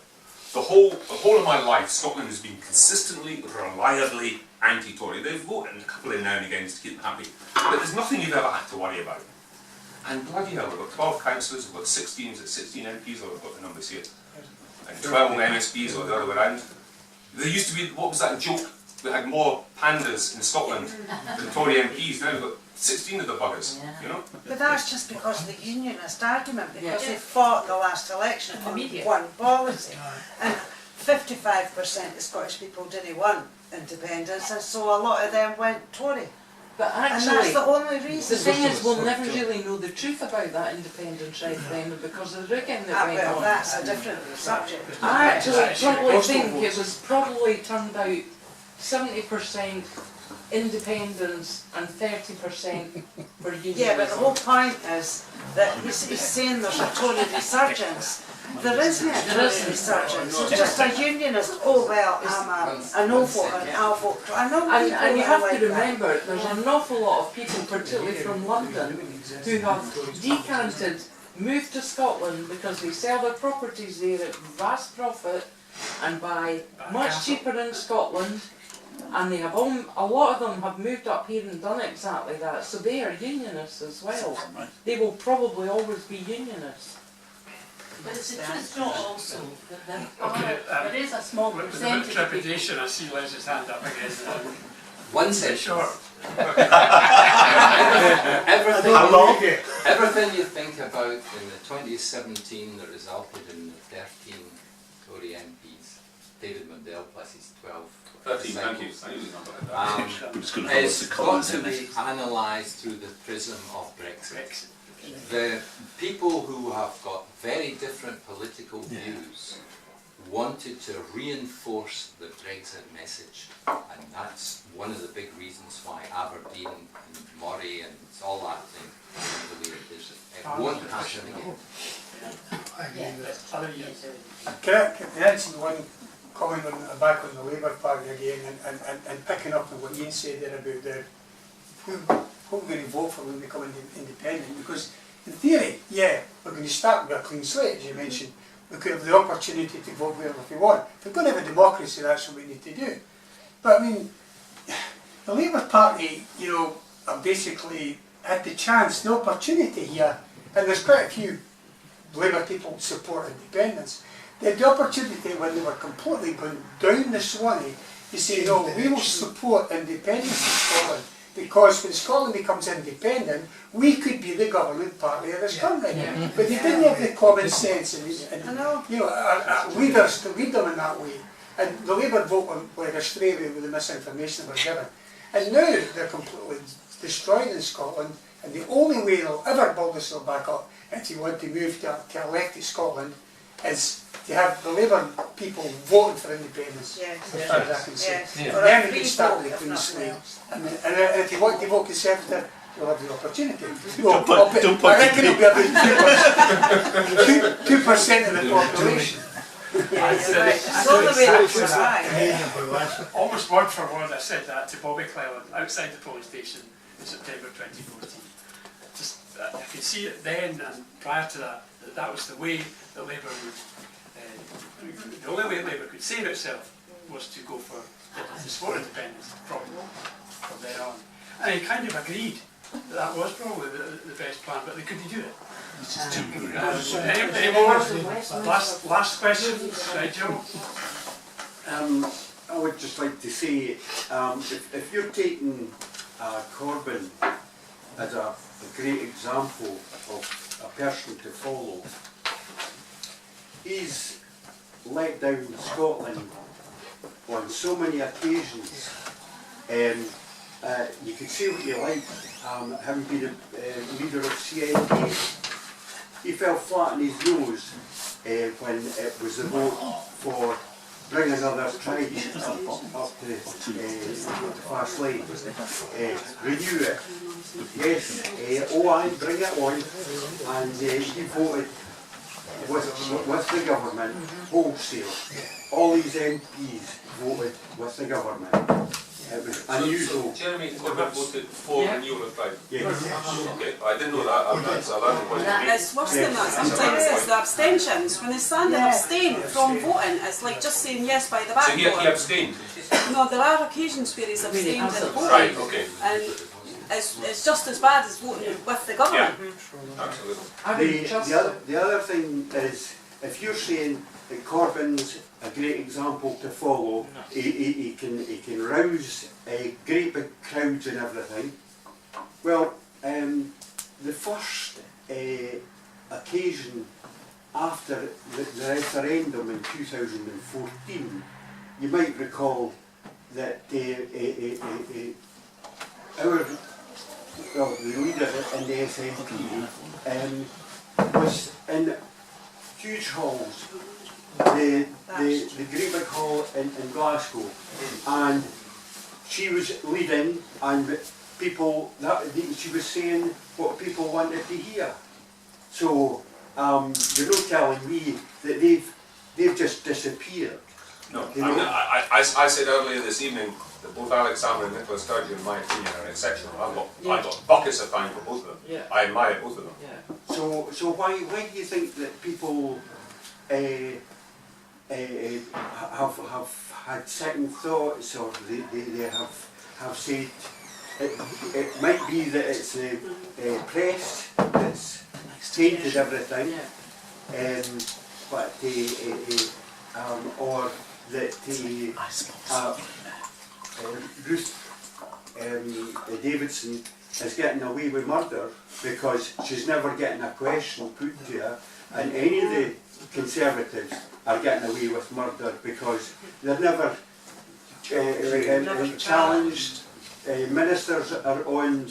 The whole of my life, Scotland has been consistently, reliably anti-Tory. They've voted a couple in now and again just to keep them happy. But there's nothing you've ever had to worry about. And bloody hell, we've got 12 councillors, we've got 16 MPs, or we've got the numbers here, and 12 MSPs, or the other way around. There used to be, what was that joke? We had more pandas in Scotland than Tory MPs. Now we've got 16 of the buggers, you know? But that's just because of the unionist argument, because they fought the last election on one policy. And 55% of Scottish people didn't want independence, and so a lot of them went Tory. But actually, and that's the only reason. The thing is, we'll never really know the truth about that independence referendum because of the rigging that went on. That's a different subject. I actually probably think it was probably turned out 70% independence and 30% for unionism. Yeah, but the whole point is that he's saying there's a Tory resurgence. There isn't a Tory resurgence. It's just a unionist. Oh well, I'm a no vote and I'll vote. I know people and you have like to remember, there's an awful lot of people, particularly from London, who have decanted, moved to Scotland because they sell their properties there at vast profit and buy much cheaper in Scotland. And they have a lot of them have moved up here and done exactly that. So they are unionists as well. They will probably always be unionists. But it's a truth not also that there is a small With a percentage bit of trepidation, I see Les's hand up again. One sentence. Sure. Everything you think about in the 2017 that resulted in the 13 Tory MPs, David Mundell plus his 12. 13, thank you. It's got to be analysed through the prism of Brexit. The people who have got very different political views wanted to reinforce the Brexit message, and that's one of the big reasons why Aberdeen and Moray and all that thing, the way it is it won't happen again. I agree with that. Other years. Can I answer the one comment back on the Labour Party again and picking up on what Ian said there about who we're going to vote for when we become independent? Because in theory, yeah, we're going to start with a clean slate, as you mentioned. We could have the opportunity to vote wherever we want. If we're going to have a democracy, that's what we need to do. But I mean, the Labour Party, you know, have basically had the chance, the opportunity here, and there's quite a few Labour people support independence. They had the opportunity when they were completely going down the Swanee to say, no, we will support independence in Scotland, because when Scotland becomes independent, we could be the governing party of this country. But they didn't have the common sense and you know, leaders to lead them in that way. And the Labour vote went astray with the misinformation they were given. And now they're completely destroyed in Scotland, and the only way they'll ever build themselves back up, if you want to move to elected Scotland, is to have the Labour people voting for independence. Yes. As far as I can see. Yes. And then we can start with a clean slate. And if you want to vote Conservative, you'll have the opportunity. I reckon it'll be about 2% of the population. Yeah, you're right. It's all the way up to right. Almost word for word, I said that to Bobby Cleland outside the polling station in September 2014. Just, I could see it then and prior to that, that was the way that Labour would, the only way Labour could save itself was to go for independence from then on. And he kind of agreed that that was probably the best plan, but they couldn't do it. Any more? Last question, right, Joe? I would just like to say, if you're taking Corbyn as a great example of a person to follow, he's let down Scotland on so many occasions. You can say what you like, having been a leader of CND, he fell flat on his nose when it was the vote for bring another tribe up to fast lane. Renew it. Yes, oh aye, bring it on. And he voted with the government wholesale. All these MPs voted with the government. It was unusual. Jeremy Corbyn voted for renewal of tribe. Yes. Okay, I didn't know that. It's worse than that. Sometimes it's the abstentions. When they stand and abstain from voting, it's like just saying yes by the back door. So he abstained? No, there are occasions where he's abstained in voting. Right, okay. And it's just as bad as voting with the government. Yeah, absolutely. The other thing is, if you're saying that Corbyn's a great example to follow, he can rouse great big crowds and everything. Well, the first occasion after the referendum in 2014, you might recall that the leader in the SNP was in huge halls, the great big hall in Glasgow, and she was leading, and people, she was saying what people wanted to hear. So you're not telling me that they've just disappeared. No, I said earlier this evening that both Alexander and Nicola Sturgeon, in my opinion, are exceptional. I've got buckets of time for both of them. Yeah. I admire both of them. Yeah. So why do you think that people have had second thoughts, or they have said it might be that it's the press that's tainted everything, but or that Ruth Davidson is getting away with murder because she's never getting a question put to her, and any of the Conservatives are getting away with murder because they're never challenged. Ministers are on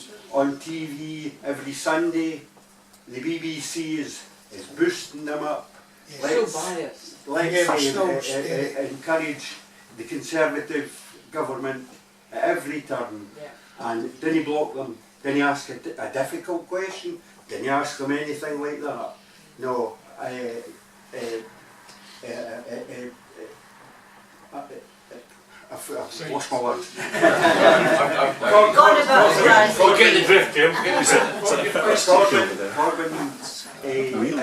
TV every Sunday. The BBC is boosting them up. Let's encourage the Conservative government at every turn, and didn't block them. Didn't ask a difficult question. didn't ask them anything like that. No, I've lost my words. We'll get the drift, Jim. Corbyn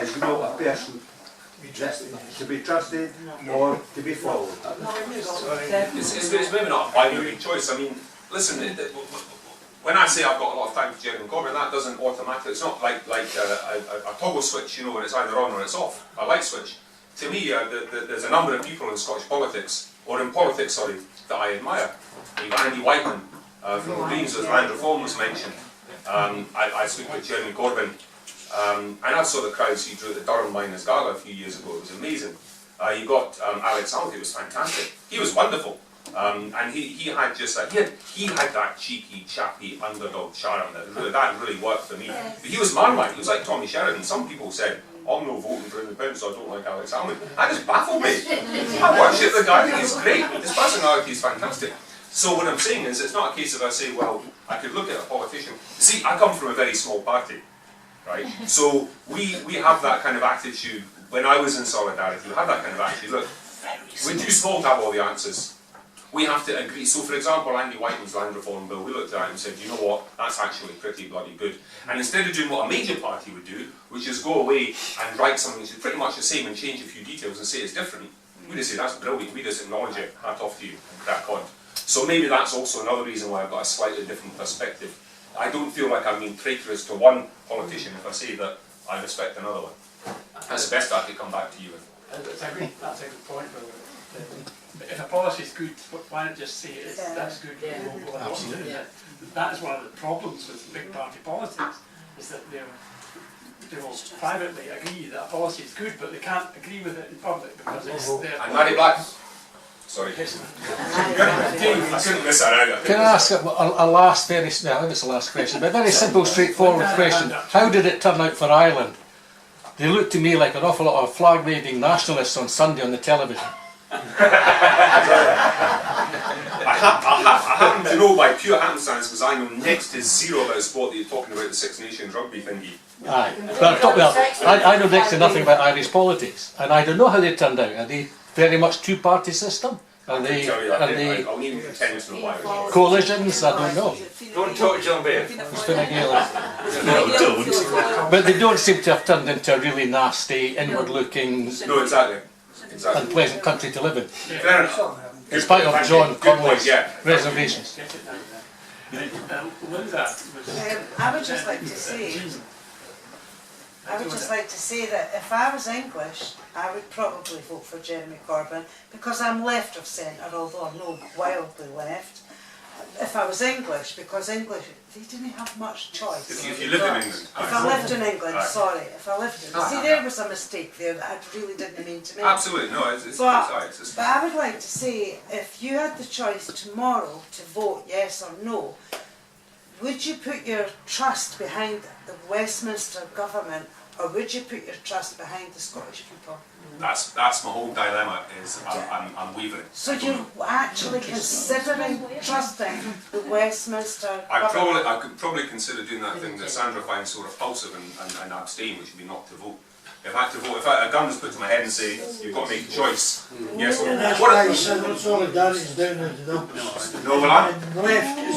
is not a person to be trusted or to be followed. It's maybe not a binary choice. I mean, listen, when I say I've got a lot of time for Jeremy Corbyn, that doesn't automatically, it's not like a toggle switch, you know, when it's either on or it's off, a light switch. To me, there's a number of people in Scottish politics, or in politics, sorry, that I admire. You've got Andy Whiteman from the Greens, as land reform was mentioned. I spoke with Jeremy Corbyn, and I saw the crowds he drew at the Dunfermline Gala a few years ago. It was amazing. You got Alex Aldi, was fantastic. He was wonderful, and he had just he had that cheeky, chappy underdog charm that really worked for me. But he was Marmite. He was like Tommy Sheridan. Some people said, I'm not voting for independence, so I don't like Alex Almond. That just baffled me. I worship the guy, I think he's great. His personality is fantastic. So what I'm saying is, it's not a case of I say, well, I could look at a politician. See, I come from a very small party, right? So we have that kind of attitude. When I was in Solidarity, we had that kind of attitude. Look, we're too small to have all the answers. We have to agree. So, for example, Andy Whiteman's land reform bill, we looked at it and said, you know what, that's actually pretty bloody good. And instead of doing what a major party would do, which is go away and write something which is pretty much the same and change a few details and say it's different, we just say that's brilliant, we just acknowledge it, hat off to you, and crack on. So maybe that's also another reason why I've got a slightly different perspective. I don't feel like I'm being traitorous to one politician if I say that I respect another one. That's the best I could come back to you with. That's a good point, Bill. If a policy is good, why not just say that's good? We'll absolutely. That is one of the problems with big party politics, is that they will privately agree that a policy is good, but they can't agree with it in public because it's their. I'm Larry Black. Sorry. I couldn't miss that out. Can I ask a last very, well, I think it's the last question, but a very simple, straightforward question. How did it turn out for Ireland? They looked to me like an awful lot of flag-waving nationalists on Sunday on the television. I happen to know by pure happenstance, because I know next to zero about sport, that you're talking about the Six Nations rugby thingy. Aye, but I know next to nothing about Irish politics, and I don't know how they turned out. Are they very much two-party system? Are they I'll even pretend to know why. Coalitions? I don't know. Don't talk to John Mair. No, don't. But they don't seem to have turned into a really nasty, inward-looking, unpleasant country to live in. Fair enough. In spite of John Connolly's reservations. I would just like to say that if I was English, I would probably vote for Jeremy Corbyn because I'm left of centre, although I'm not wildly left. If I was English, because English, they didn't have much choice. If you lived in England. If I lived in England, sorry, if I lived in England. See, there was a mistake there that I really didn't mean to make. Absolutely, no, it's but I would like to say, if you had the choice tomorrow to vote yes or no, would you put your trust behind the Westminster government, or would you put your trust behind the Scottish people? That's my whole dilemma, is I'm wavering. So you're actually considering trusting the Westminster government? I could probably consider doing that thing that Sandra finds so repulsive and abstain, which would be not to vote. If I had to vote, if a gun was put to my head and say, you've got to make a choice, yes or no. That's why Solidarity is down there, No, well,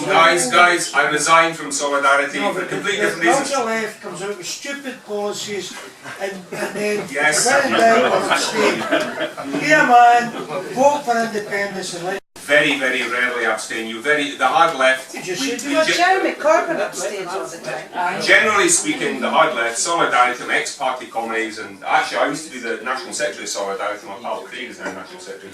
guys, I resigned from Solidarity for completely different reasons. The left comes out with stupid policies and then yes. run down on abstain. Be a man, vote for independence and let. Very, very rarely abstain. The hard left. Jeremy Corbyn abstains all the time. Generally speaking, the hard left, Solidarity, my ex-party comrades, and actually I used to be the National Secretary of Solidarity, my pal Craig is now National Secretary.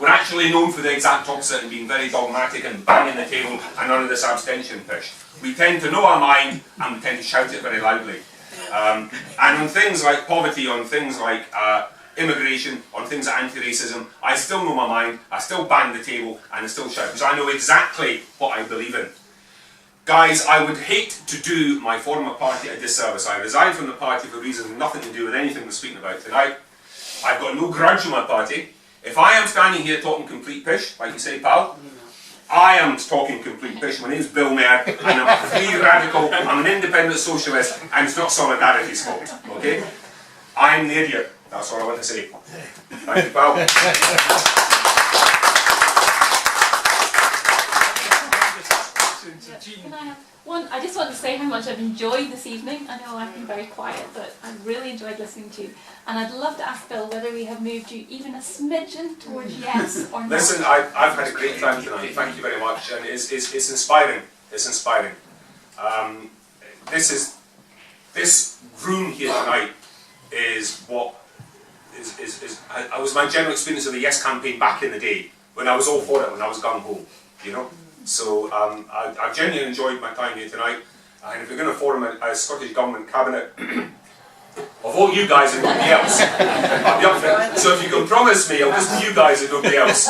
We're actually known for the exact opposite and being very dogmatic and banging the table and none of this abstention pish. We tend to know our mind and we tend to shout it very loudly. And on things like poverty, on things like immigration, on things like anti-racism, I still know my mind, I still bang the table and I still shout because I know exactly what I believe in. Guys, I would hate to do my former party a disservice. I resigned from the party for reasons nothing to do with anything we're speaking about tonight. I've got no grudge on my party. If I am standing here talking complete pish, like you say, pal, I am talking complete pish. My name's Bill Mair, and I'm a free radical, I'm an independent socialist, and it's not Solidarity's fault, okay? I'm the idiot. That's all I want to say. Thank you, pal. Can I have one? I just want to say how much I've enjoyed this evening. I know I've been very quiet, but I've really enjoyed listening to you. And I'd love to ask Bill whether we have moved you even a smidgen towards yes or no. Listen, I've had a great time tonight. Thank you very much, and it's inspiring. It's inspiring. This room here tonight is what was my general experience of the Yes campaign back in the day when I was all for it, when I was gung ho, you know. So I've genuinely enjoyed my time here tonight, and if we're going to form a Scottish Government cabinet of all you guys and nobody else, I'll be up for it. So if you can promise me, I'll just do you guys and nobody else.